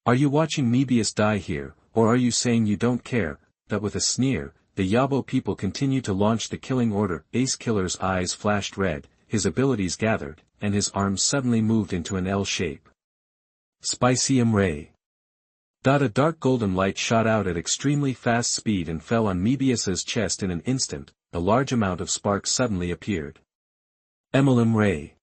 Are you watching Mebius die here, or are you saying you don't care? That with a sneer, the Yabo people continued to launch the killing order. Ace Killer's eyes flashed red, his abilities gathered, and his arms suddenly moved into an L shape. Spicium Ray. A dark golden light shot out at extremely fast speed and fell on Mebius's chest in an instant. A large amount of sparks suddenly appeared. Emelum Ray.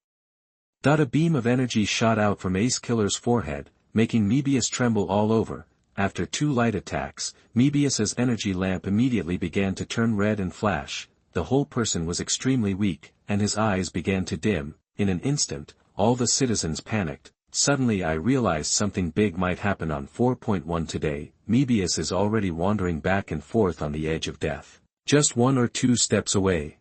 A beam of energy shot out from Ace Killer's forehead, making Mebius tremble all over. After two light attacks, Mebius's energy lamp immediately began to turn red and flash. The whole person was extremely weak, and his eyes began to dim. In an instant, all the citizens panicked. Suddenly I realized something big might happen on 4.1 today. Mebius is already wandering back and forth on the edge of death, just 1 or 2 steps away.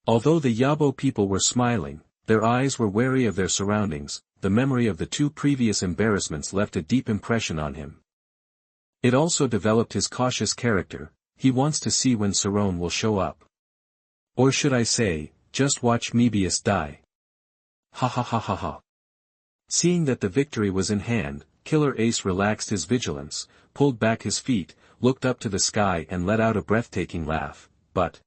Although the Yabo people were smiling, their eyes were wary of their surroundings. The memory of the 2 previous embarrassments left a deep impression on him. It also developed his cautious character. He wants to see when Sarron will show up. Or should I say, just watch Mebius die. Ha ha ha ha ha. Seeing that the victory was in hand, Killer Ace relaxed his vigilance, pulled back his feet, looked up to the sky and let out a breathtaking laugh. But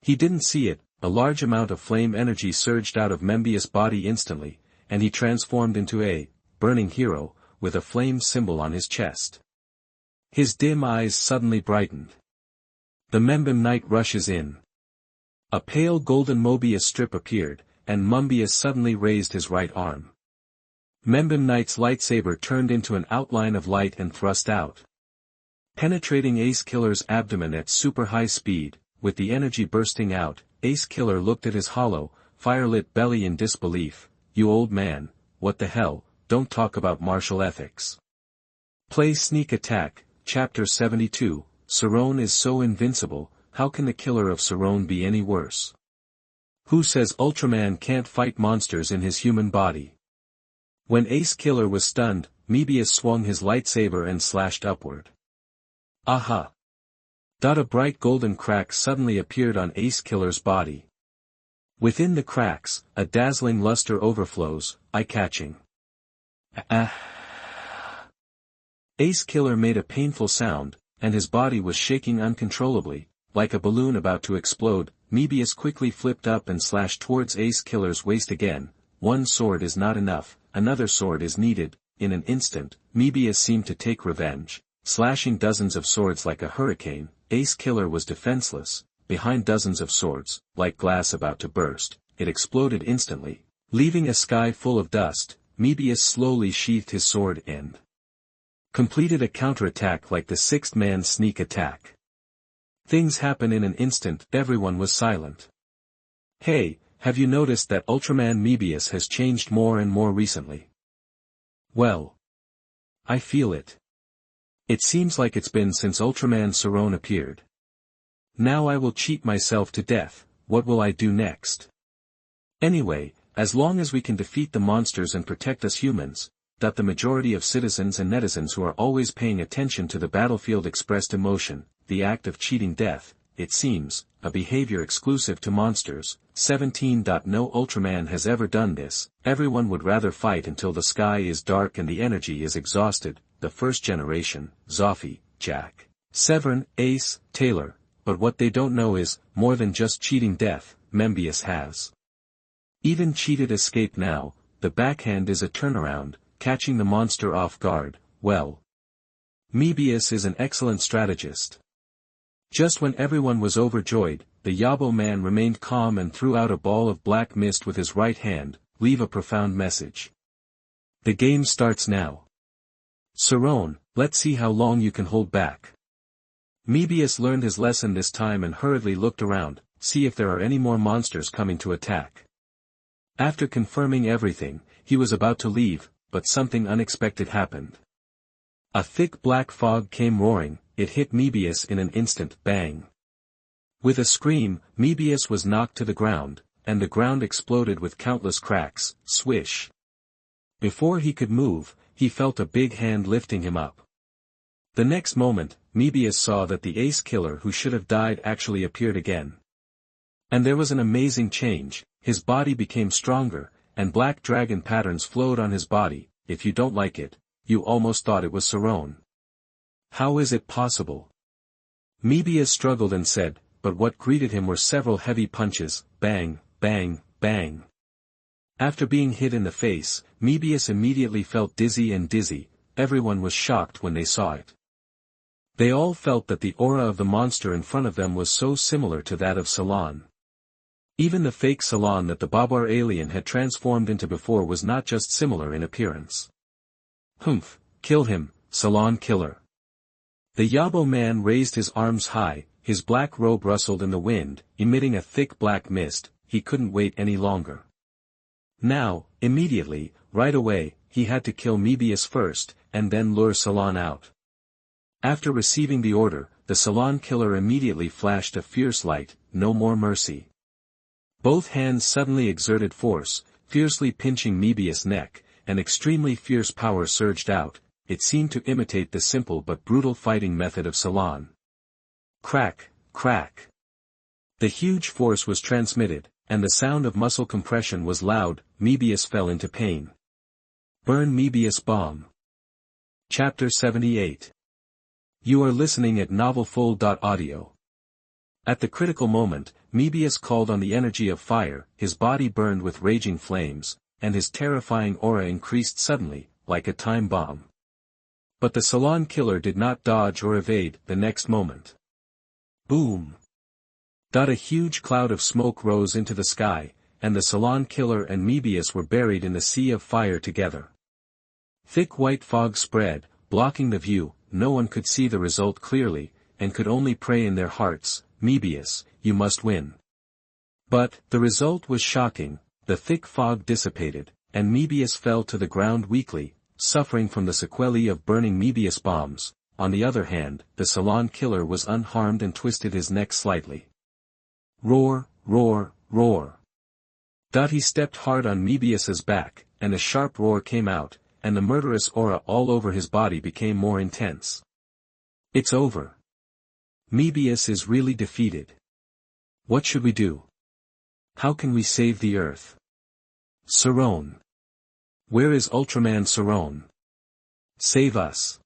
he didn't see it. A large amount of flame energy surged out of Membius' body instantly, and he transformed into a burning hero, with a flame symbol on his chest. His dim eyes suddenly brightened. The Membim Knight rushes in. A pale golden Mobius strip appeared, and Membius suddenly raised his right arm. Membim Knight's lightsaber turned into an outline of light and thrust out, penetrating Ace Killer's abdomen at super high speed. With the energy bursting out, Ace Killer looked at his hollow, fire-lit belly in disbelief. You old man, what the hell, don't talk about martial ethics. Play Sneak Attack, Chapter 72, Sarron is so invincible, how can the killer of Sarron be any worse? Who says Ultraman can't fight monsters in his human body? When Ace Killer was stunned, Mebius swung his lightsaber and slashed upward. Aha! A bright golden crack suddenly appeared on Ace Killer's body. Within the cracks, a dazzling luster overflows, eye-catching. Ace Killer made a painful sound, and his body was shaking uncontrollably, like a balloon about to explode. Mebius quickly flipped up and slashed towards Ace Killer's waist again. One sword is not enough, another sword is needed. In an instant, Mebius seemed to take revenge, slashing dozens of swords like a hurricane. Ace Killer was defenseless. Behind dozens of swords, like glass about to burst, it exploded instantly, leaving a sky full of dust. Mebius slowly sheathed his sword and completed a counterattack like the sixth man sneak attack. Things happen in an instant. Everyone was silent. Hey, have you noticed that Ultraman Mebius has changed more and more recently? Well, I feel it. It seems like it's been since Ultraman Sarron appeared. Now I will cheat myself to death. What will I do next? Anyway, as long as we can defeat the monsters and protect us humans, that the majority of citizens and netizens who are always paying attention to the battlefield expressed emotion, the act of cheating death, it seems, a behavior exclusive to monsters. 17. No Ultraman has ever done this. Everyone would rather fight until the sky is dark and the energy is exhausted. The first generation, Zoffy, Jack, Severn, Ace, Taylor, but what they don't know is, more than just cheating death, Mebius has even cheated escape now. The backhand is a turnaround, catching the monster off guard. Well, Mebius is an excellent strategist. Just when everyone was overjoyed, the Yabo man remained calm and threw out a ball of black mist with his right hand. Leave a profound message. The game starts now. Sarron, let's see how long you can hold back. Mebius learned his lesson this time and hurriedly looked around, see if there are any more monsters coming to attack. After confirming everything, he was about to leave, but something unexpected happened. A thick black fog came roaring, it hit Mebius in an instant. Bang! With a scream, Mebius was knocked to the ground, and the ground exploded with countless cracks. Swish! Before he could move, he felt a big hand lifting him up. The next moment, Mebius saw that the ace killer who should have died actually appeared again. And there was an amazing change. His body became stronger, and black dragon patterns flowed on his body. If you don't like it, you almost thought it was Sarron. How is it possible? Mebius struggled and said, but what greeted him were several heavy punches. Bang, bang, bang. After being hit in the face, Mebius immediately felt dizzy and dizzy. Everyone was shocked when they saw it. They all felt that the aura of the monster in front of them was so similar to that of Salon. Even the fake Salon that the Babar alien had transformed into before was not just similar in appearance. Humph, kill him, Salon killer. The Yabo man raised his arms high, his black robe rustled in the wind, emitting a thick black mist. He couldn't wait any longer. Now, immediately, right away, he had to kill Mebius first, and then lure Salon out. After receiving the order, the Salon killer immediately flashed a fierce light. No more mercy. Both hands suddenly exerted force, fiercely pinching Mebius' neck. An extremely fierce power surged out. It seemed to imitate the simple but brutal fighting method of Salon. Crack, crack. The huge force was transmitted, and the sound of muscle compression was loud. Mebius fell into pain. Burn Mebius bomb. Chapter 78. You are listening at novelfull.audio. At the critical moment, Mebius called on the energy of fire. His body burned with raging flames, and his terrifying aura increased suddenly, like a time bomb. But the Salon killer did not dodge or evade. The next moment. Boom! A huge cloud of smoke rose into the sky, and the Salon killer and Mebius were buried in the sea of fire together. Thick white fog spread, blocking the view. No one could see the result clearly, and could only pray in their hearts, Mebius, you must win. But, the result was shocking. The thick fog dissipated, and Mebius fell to the ground weakly, suffering from the sequelae of burning Mebius bombs. On the other hand, the Salon killer was unharmed and twisted his neck slightly. Roar, roar, roar. He stepped hard on Mebius's back, and a sharp roar came out, and the murderous aura all over his body became more intense. It's over. Mebius is really defeated. What should we do? How can we save the Earth? Sarron. Where is Ultraman Sarron? Save us.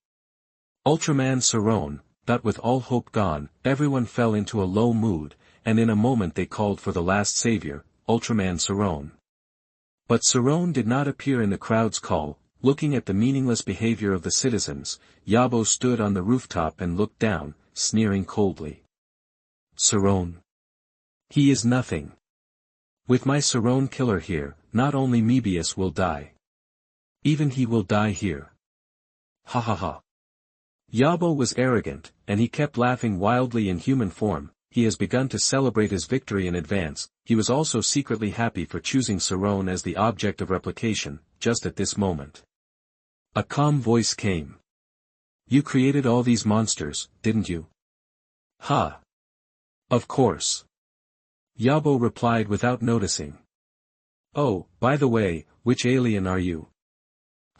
Ultraman Sarron. With all hope gone, everyone fell into a low mood, and in a moment they called for the last savior, Ultraman Sarron. But Sarron did not appear in the crowd's call. Looking at the meaningless behavior of the citizens, Yabo stood on the rooftop and looked down, sneering coldly. Sarron. He is nothing. With my Sarron killer here, not only Mebius will die. Even he will die here. Ha ha ha. Yabo was arrogant, and he kept laughing wildly in human form. He has begun to celebrate his victory in advance. He was also secretly happy for choosing Sarron as the object of replication, just at this moment. A calm voice came. You created all these monsters, didn't you? Ha! Of course. Yabo replied without noticing. Oh, by the way, which alien are you?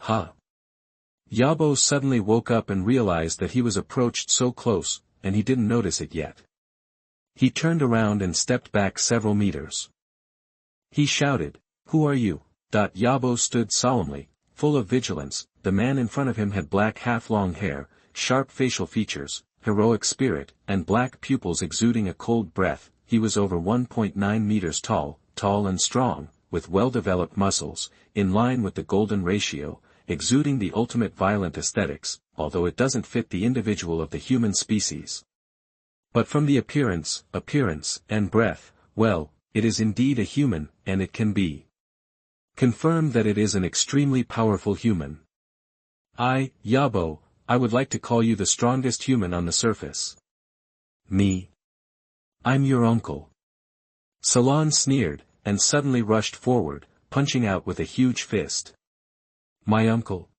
Ha! Yabo suddenly woke up and realized that he was approached so close, and he didn't notice it yet. He turned around and stepped back several meters. He shouted, "Who are you?" Yabo stood solemnly, full of vigilance. The man in front of him had black half-long hair, sharp facial features, heroic spirit, and black pupils exuding a cold breath. He was over 1.9 meters tall and strong, with well-developed muscles, in line with the golden ratio, exuding the ultimate violent aesthetics, although it doesn't fit the individual of the human species. But from the appearance, and breath, well, it is indeed a human, and it can be confirmed that it is an extremely powerful human. Yabo, I would like to call you the strongest human on the surface. Me? I'm your uncle. Sarron sneered, and suddenly rushed forward, punching out with a huge fist. My uncle?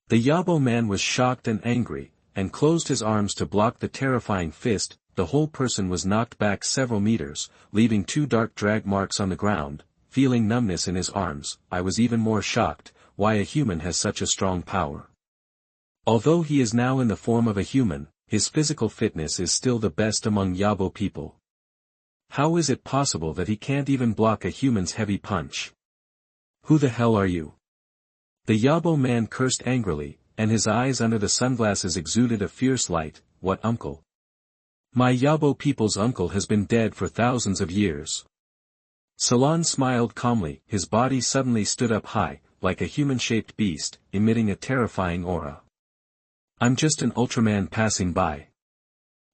The Yabo man was shocked and angry, and closed his arms to block the terrifying fist. The whole person was knocked back several meters, leaving 2 dark drag marks on the ground. Feeling numbness in his arms, I was even more shocked. Why a human has such a strong power. Although he is now in the form of a human, his physical fitness is still the best among Yabo people. How is it possible that he can't even block a human's heavy punch? Who the hell are you? The Yabo man cursed angrily, and his eyes under the sunglasses exuded a fierce light. What uncle? My Yabo people's uncle has been dead for thousands of years. Sarron smiled calmly. His body suddenly stood up high, like a human-shaped beast, emitting a terrifying aura. I'm just an Ultraman passing by.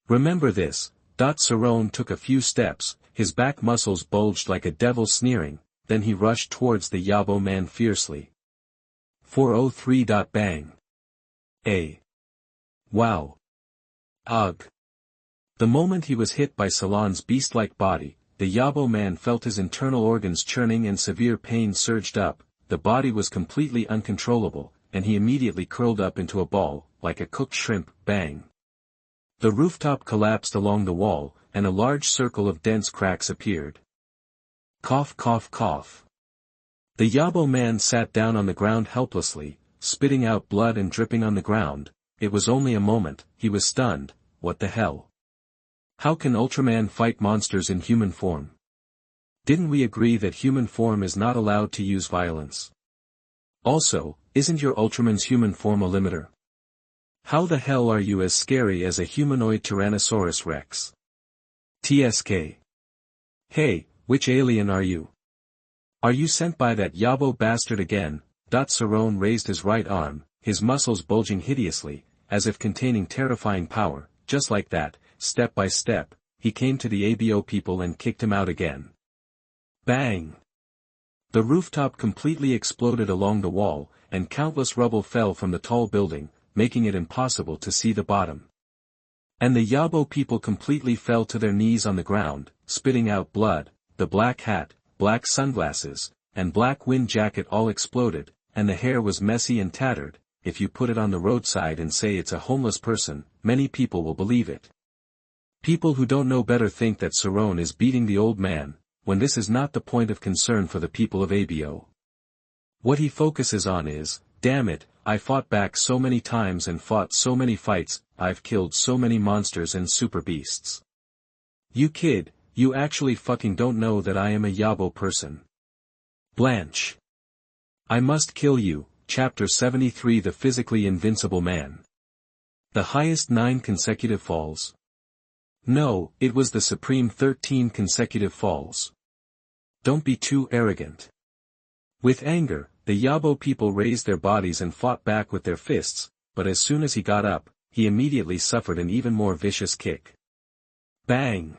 Remember this. Sarron took a few steps, his back muscles bulged like a devil sneering, then he rushed towards the Yabo man fiercely. 403. Bang. Wow. Ugh. The moment he was hit by Sarron's beast-like body, the Yabo man felt his internal organs churning and severe pain surged up. The body was completely uncontrollable, and he immediately curled up into a ball, like a cooked shrimp. Bang. The rooftop collapsed along the wall, and a large circle of dense cracks appeared. Cough cough cough. The Yabo man sat down on the ground helplessly, spitting out blood and dripping on the ground. It was only a moment. He was stunned. What the hell? How can Ultraman fight monsters in human form? Didn't we agree that human form is not allowed to use violence? Also, isn't your Ultraman's human form a limiter? How the hell are you as scary as a humanoid Tyrannosaurus Rex? TSK. Hey, which alien are you? Are you sent by that Yabo bastard again? Sarron raised his right arm, his muscles bulging hideously, as if containing terrifying power. Just like that, step by step, he came to the ABO people and kicked him out again. Bang! The rooftop completely exploded along the wall, and countless rubble fell from the tall building, making it impossible to see the bottom. And the Yabo people completely fell to their knees on the ground, spitting out blood. The black hat, black sunglasses, and black wind jacket all exploded, and the hair was messy and tattered. If you put it on the roadside and say it's a homeless person, many people will believe it. People who don't know better think that Sarron is beating the old man, when this is not the point of concern for the people of ABO. What he focuses on is, damn it, I fought back so many times and fought so many fights, I've killed so many monsters and super beasts. You kid, you actually fucking don't know that I am a Yabo person. Blanche. I must kill you. Chapter 73. The Physically Invincible Man. The highest 9 consecutive falls. No, it was the supreme 13 consecutive falls. Don't be too arrogant. With anger, the Yabo people raised their bodies and fought back with their fists, but as soon as he got up, he immediately suffered an even more vicious kick. Bang!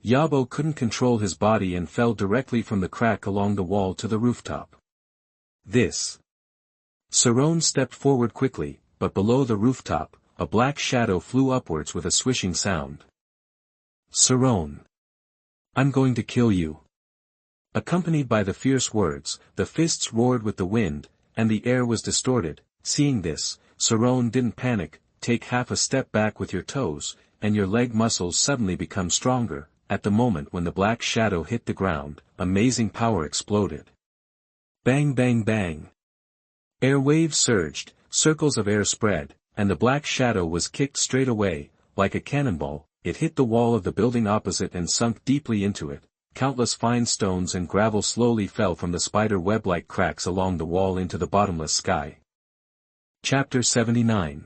Yabo couldn't control his body and fell directly from the crack along the wall to the rooftop. This Sarron stepped forward quickly, but below the rooftop, a black shadow flew upwards with a swishing sound. Sarron! I'm going to kill you. Accompanied by the fierce words, the fists roared with the wind, and the air was distorted. Seeing this, Sarron didn't panic. Take half a step back with your toes, and your leg muscles suddenly become stronger. At the moment when the black shadow hit the ground, amazing power exploded. Bang bang bang. Air waves surged, circles of air spread, and the black shadow was kicked straight away. Like a cannonball, it hit the wall of the building opposite and sunk deeply into it. Countless fine stones and gravel slowly fell from the spider web-like cracks along the wall into the bottomless sky. Chapter 79.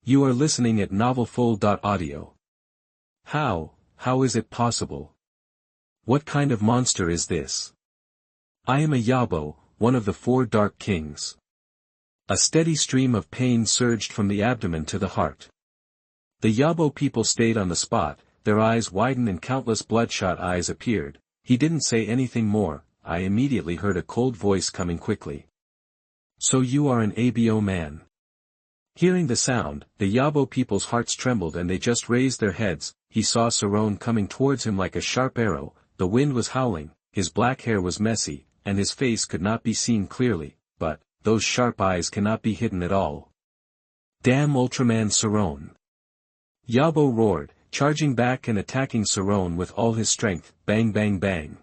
You are listening at novelfull.audio. How is it possible? What kind of monster is this? I am a Yabo, one of the 4 dark kings. A steady stream of pain surged from the abdomen to the heart. The Yabo people stayed on the spot, their eyes widened and countless bloodshot eyes appeared. He didn't say anything more. I immediately heard a cold voice coming quickly. So you are an Abo man. Hearing the sound, the Yabo people's hearts trembled and they just raised their heads. He saw Sarron coming towards him like a sharp arrow. The wind was howling, his black hair was messy, and his face could not be seen clearly, but those sharp eyes cannot be hidden at all. Damn Ultraman Sarron! Yabo roared, charging back and attacking Sarron with all his strength. Bang bang bang.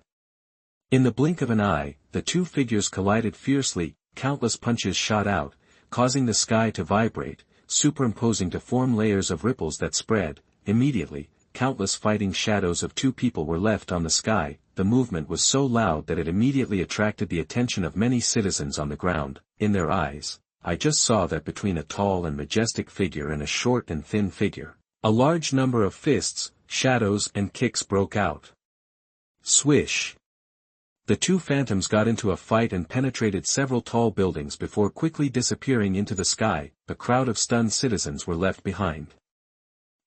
In the blink of an eye, the two figures collided fiercely. Countless punches shot out, causing the sky to vibrate, superimposing to form layers of ripples that spread. Immediately, countless fighting shadows of 2 people were left on the sky. The movement was so loud that it immediately attracted the attention of many citizens on the ground. In their eyes, I just saw that between a tall and majestic figure and a short and thin figure, a large number of fists, shadows and kicks broke out. Swish! The 2 phantoms got into a fight and penetrated several tall buildings before quickly disappearing into the sky. A crowd of stunned citizens were left behind.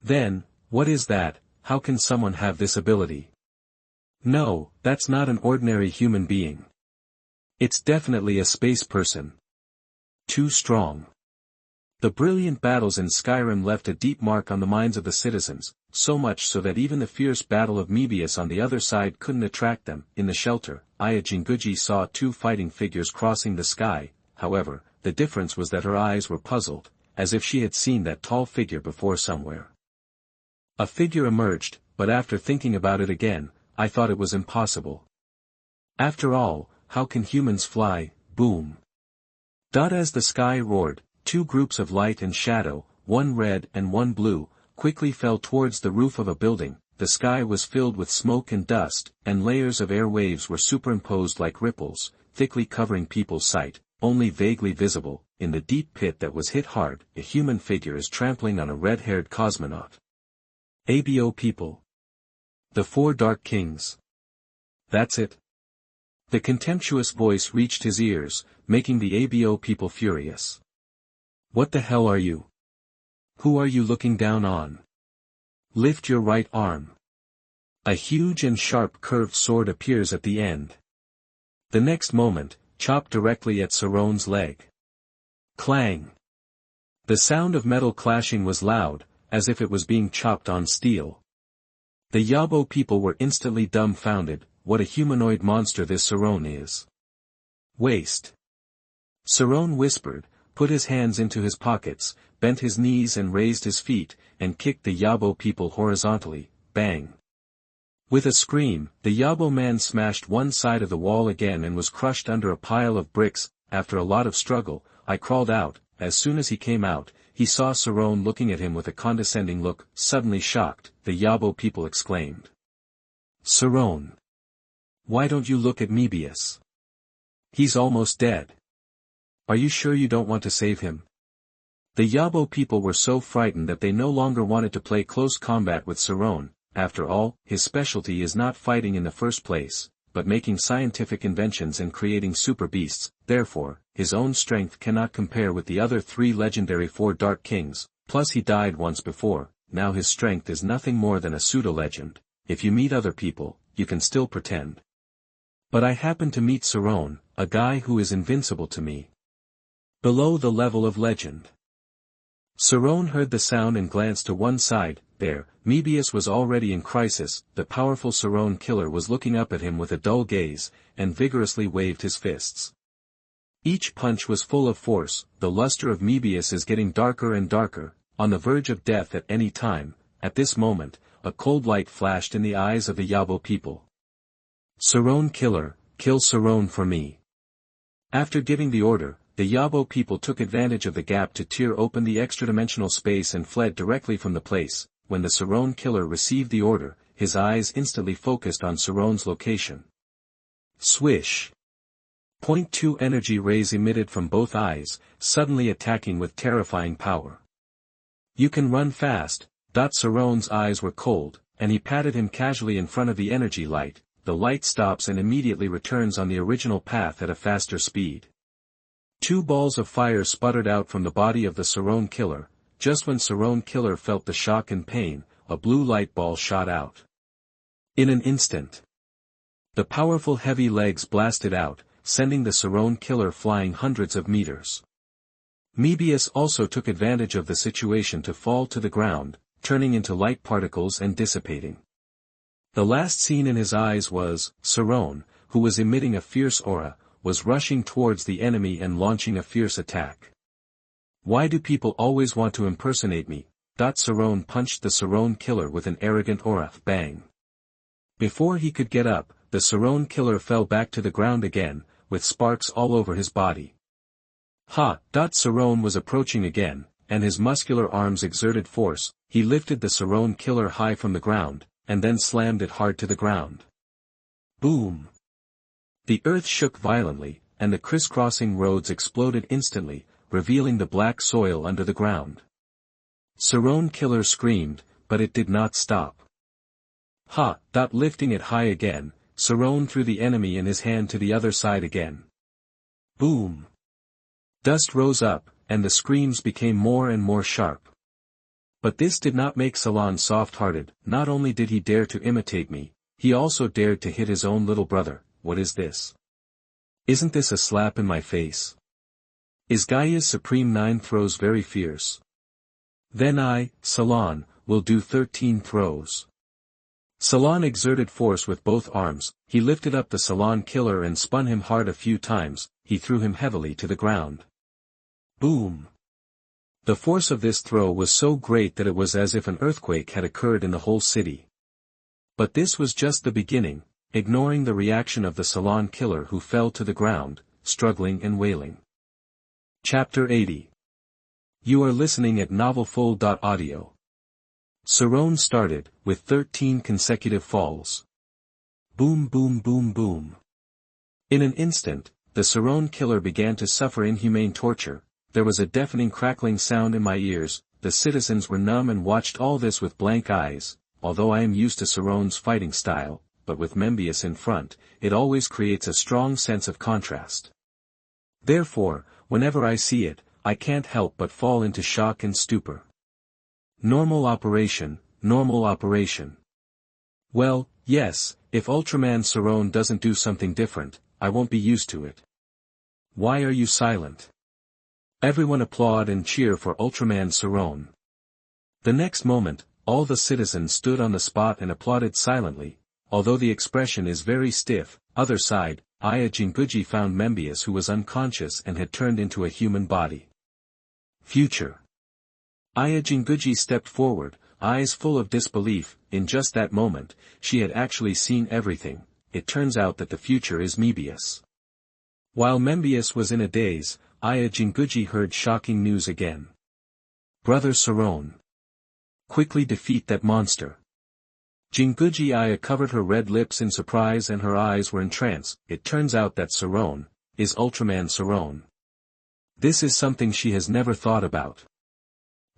Then, what is that? How can someone have this ability? No, that's not an ordinary human being. It's definitely a space person. Too strong. The brilliant battles in Skyrim left a deep mark on the minds of the citizens, so much so that even the fierce battle of Mebius on the other side couldn't attract them. In the shelter, Aya Jinguji saw 2 fighting figures crossing the sky. However, the difference was that her eyes were puzzled, as if she had seen that tall figure before somewhere. A figure emerged, but after thinking about it again, I thought it was impossible. After all, how can humans fly? Boom! As the sky roared, 2 groups of light and shadow, one red and one blue, quickly fell towards the roof of a building. The sky was filled with smoke and dust, and layers of air waves were superimposed like ripples, thickly covering people's sight, only vaguely visible. In the deep pit that was hit hard, a human figure is trampling on a red-haired cosmonaut. Abo people. The 4 dark kings. That's it. The contemptuous voice reached his ears, making the Abo people furious. What the hell are you? Who are you looking down on? Lift your right arm. A huge and sharp curved sword appears at the end. The next moment, chopped directly at Sarron's leg. Clang! The sound of metal clashing was loud, as if it was being chopped on steel. The Yabo people were instantly dumbfounded. What a humanoid monster this Sarron is. Waste. Sarron whispered, put his hands into his pockets, bent his knees and raised his feet, and kicked the Yabo people horizontally. Bang! With a scream, the Yabo man smashed one side of the wall again and was crushed under a pile of bricks. After a lot of struggle, I crawled out. As soon as he came out, he saw Sarron looking at him with a condescending look. Suddenly shocked, the Yabo people exclaimed. Sarron! Why don't you look at Mebius? He's almost dead. Are you sure you don't want to save him? The Yabo people were so frightened that they no longer wanted to play close combat with Sarron. After all, his specialty is not fighting in the first place, but making scientific inventions and creating super beasts. Therefore, his own strength cannot compare with the other 3 legendary 4 dark kings, plus he died once before. Now his strength is nothing more than a pseudo-legend. If you meet other people, you can still pretend. But I happen to meet Sarron, a guy who is invincible to me. Below the level of legend. Sarron heard the sound and glanced to one side. There, Mebius was already in crisis. The powerful Sarron killer was looking up at him with a dull gaze, and vigorously waved his fists. Each punch was full of force. The luster of Mebius is getting darker and darker, on the verge of death at any time. At this moment, a cold light flashed in the eyes of the Yabo people. Sarron killer, kill Sarron for me. After giving the order, the Yabo people took advantage of the gap to tear open the extra-dimensional space and fled directly from the place. When the Sarron killer received the order, his eyes instantly focused on Sarron's location. Swish! Point 2 energy rays emitted from both eyes, suddenly attacking with terrifying power. You can run fast. Sarron's eyes were cold, and he patted him casually in front of the energy light. The light stops and immediately returns on the original path at a faster speed. 2 balls of fire sputtered out from the body of the Sarron killer. Just when Sarron killer felt the shock and pain, a blue light ball shot out. In an instant, the powerful heavy legs blasted out, sending the Sarron killer flying hundreds of meters. Mebius also took advantage of the situation to fall to the ground, turning into light particles and dissipating. The last seen in his eyes was, Sarron, who was emitting a fierce aura, was rushing towards the enemy and launching a fierce attack. Why do people always want to impersonate me? Sarron punched the Sarron killer with an arrogant aura. Bang! Before he could get up, the Sarron killer fell back to the ground again, with sparks all over his body. Sarron was approaching again, and his muscular arms exerted force. He lifted the Sarron killer high from the ground, and then slammed it hard to the ground. Boom! The earth shook violently, and the crisscrossing roads exploded instantly, revealing the black soil under the ground. Sarron killer screamed, but it did not stop. Lifting it high again, Sarron threw the enemy in his hand to the other side again. Boom! Dust rose up, and the screams became more and more sharp. But this did not make Sarron soft-hearted. Not only did he dare to imitate me, he also dared to hit his own little brother. What is this? Isn't this a slap in my face? Is Gaia's Supreme 9 throws very fierce? Then I, Sarron, will do 13 throws. Sarron exerted force with both arms. He lifted up the Sarron killer and spun him hard a few times. He threw him heavily to the ground. Boom! The force of this throw was so great that it was as if an earthquake had occurred in the whole city. But this was just the beginning, ignoring the reaction of the Sarron killer who fell to the ground, struggling and wailing. Chapter 80. You are listening at novelfull.audio. Sarron started, with 13 consecutive falls. Boom boom boom boom. In an instant, the Sarron killer began to suffer inhumane torture. There was a deafening crackling sound in my ears. The citizens were numb and watched all this with blank eyes. Although I am used to Sarron's fighting style, but with Mebius in front, it always creates a strong sense of contrast. Therefore, whenever I see it, I can't help but fall into shock and stupor. Normal operation, normal operation. Well, yes, if Ultraman Sarron doesn't do something different, I won't be used to it. Why are you silent? Everyone applaud and cheer for Ultraman Sarron. The next moment, all the citizens stood on the spot and applauded silently, although the expression is very stiff. Other side, Aya Jinguji found Mebius, who was unconscious and had turned into a human body. Future. Aya Jinguji stepped forward, eyes full of disbelief. In just that moment, she had actually seen everything. It turns out that the future is Mebius. While Mebius was in a daze, Aya Jinguji heard shocking news again. Brother Sarron. Quickly defeat that monster. Jinguji Aya covered her red lips in surprise and her eyes were in trance. It turns out that Sarron is Ultraman Sarron. This is something she has never thought about.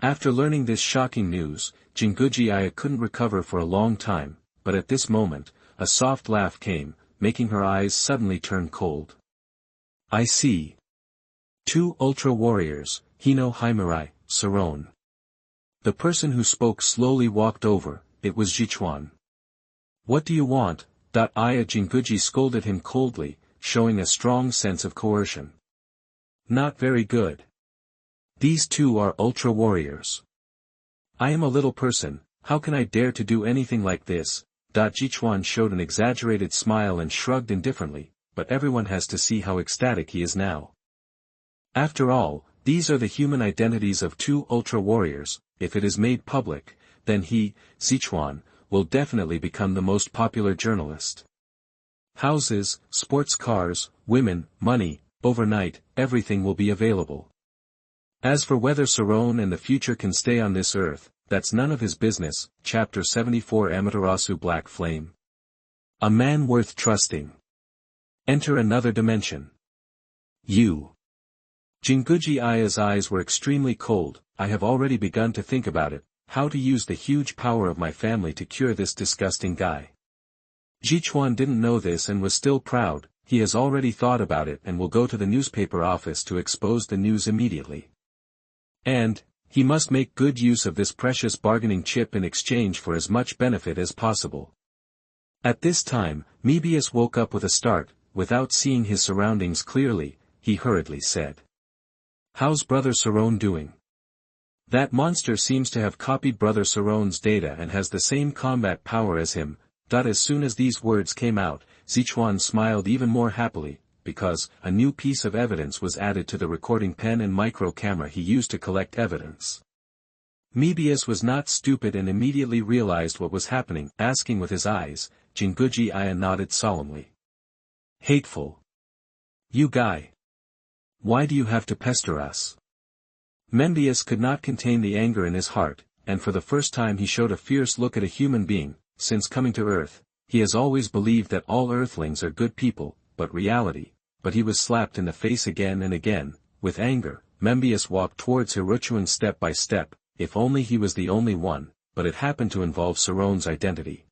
After learning this shocking news, Jinguji Aya couldn't recover for a long time, but at this moment, a soft laugh came, making her eyes suddenly turn cold. I see. 2 Ultra Warriors, Hino Haimurai, Sarron. The person who spoke slowly walked over. It was Jichuan. What do you want? Aya Jinguji scolded him coldly, showing a strong sense of coercion. Not very good. These two are ultra warriors. I am a little person, how can I dare to do anything like this? Jichuan showed an exaggerated smile and shrugged indifferently, but everyone has to see how ecstatic he is now. After all, these are the human identities of two ultra warriors. If it is made public, then he, Sichuan, will definitely become the most popular journalist. Houses, sports cars, women, money, overnight, everything will be available. As for whether Sarron and the future can stay on this earth, that's none of his business. Chapter 74 Amaterasu Black Flame. A man worth trusting. Enter another dimension. You. Jinguji Aya's eyes were extremely cold. I have already begun to think about it, how to use the huge power of my family to cure this disgusting guy. Jichuan didn't know this and was still proud. He has already thought about it and will go to the newspaper office to expose the news immediately. And, he must make good use of this precious bargaining chip in exchange for as much benefit as possible. At this time, Mebius woke up with a start. Without seeing his surroundings clearly, he hurriedly said. How's Brother Sarron doing? That monster seems to have copied Brother Sarron's data and has the same combat power as him. As soon as these words came out, Sichuan smiled even more happily, because a new piece of evidence was added to the recording pen and micro camera he used to collect evidence. Mebius was not stupid and immediately realized what was happening, asking with his eyes. Jinguji Aya nodded solemnly. Hateful. You guy. Why do you have to pester us? Mebius could not contain the anger in his heart, and for the first time he showed a fierce look at a human being. Since coming to Earth, he has always believed that all Earthlings are good people, but he was slapped in the face again and again. With anger, Mebius walked towards Hirochuan step by step. If only he was the only one, but it happened to involve Sarron's identity.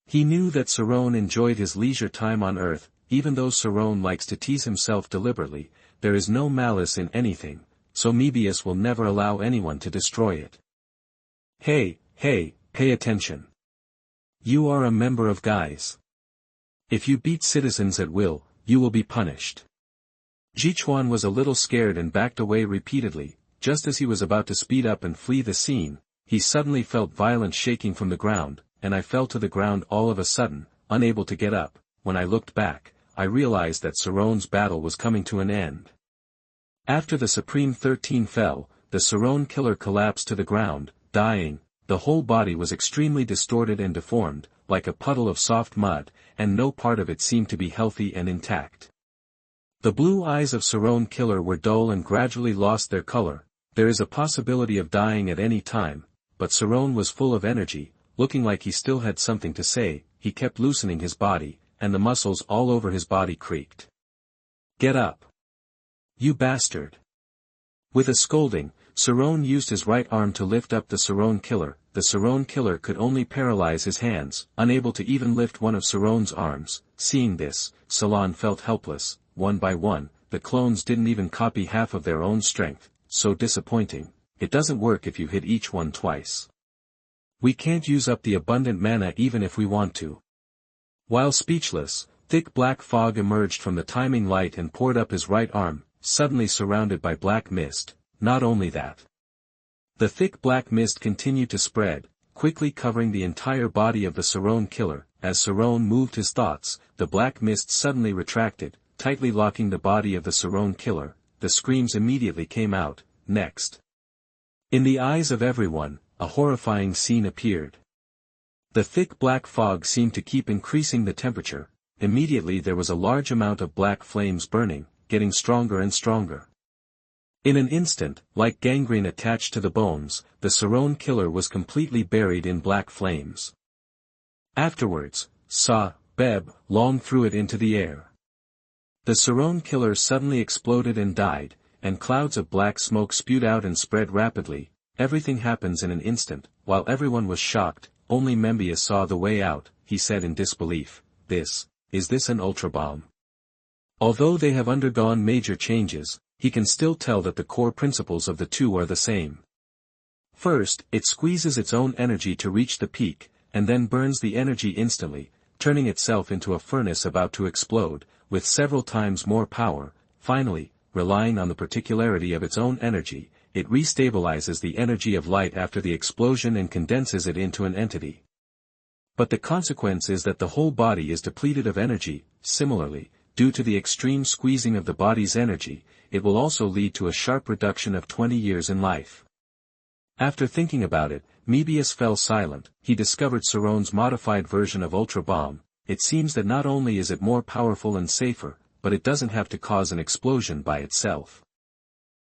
He knew that Sarron enjoyed his leisure time on Earth. Even though Sarron likes to tease himself deliberately, there is no malice in anything, so Mebius will never allow anyone to destroy it. Hey, pay attention. You are a member of guys. If you beat citizens at will, you will be punished. Jichuan was a little scared and backed away repeatedly. Just as he was about to speed up and flee the scene, he suddenly felt violent shaking from the ground, and I fell to the ground all of a sudden, unable to get up. When I looked back, I realized that Sarron's battle was coming to an end. After the Supreme 13 fell, the Sarron killer collapsed to the ground, dying. The whole body was extremely distorted and deformed, like a puddle of soft mud, and no part of it seemed to be healthy and intact. The blue eyes of Sarron killer were dull and gradually lost their color. There is a possibility of dying at any time, but Sarron was full of energy, looking like he still had something to say. He kept loosening his body, and the muscles all over his body creaked. Get up. You bastard. With a scolding, Sarron used his right arm to lift up the Sarron killer. The Sarron killer could only paralyze his hands, unable to even lift one of Sarron's arms. Seeing this, Salon felt helpless. One by one, the clones didn't even copy half of their own strength. So disappointing. It doesn't work if you hit each one twice. We can't use up the abundant mana even if we want to. While speechless, thick black fog emerged from the timing light and poured up his right arm, suddenly surrounded by black mist. Not only that. The thick black mist continued to spread, quickly covering the entire body of the Sarron killer. As Sarron moved his thoughts, the black mist suddenly retracted, tightly locking the body of the Sarron killer. The screams immediately came out. Next. In the eyes of everyone, a horrifying scene appeared. The thick black fog seemed to keep increasing the temperature. Immediately there was a large amount of black flames burning, getting stronger and stronger. In an instant, like gangrene attached to the bones, the Sarron killer was completely buried in black flames. Afterwards, Beb Long threw it into the air. The Sarron killer suddenly exploded and died, and clouds of black smoke spewed out and spread rapidly. Everything happens in an instant. While everyone was shocked, only Mebius saw the way out. He said in disbelief, Is this an ultra bomb? Although they have undergone major changes, he can still tell that the core principles of the two are the same. First, it squeezes its own energy to reach the peak, and then burns the energy instantly, turning itself into a furnace about to explode, with several times more power. Finally, relying on the particularity of its own energy, it restabilizes the energy of light after the explosion and condenses it into an entity. But the consequence is that the whole body is depleted of energy. Similarly, due to the extreme squeezing of the body's energy, it will also lead to a sharp reduction of 20 years in life. After thinking about it, Mebius fell silent. He discovered Sarron's modified version of Ultra Bomb. It seems that not only is it more powerful and safer, but it doesn't have to cause an explosion by itself.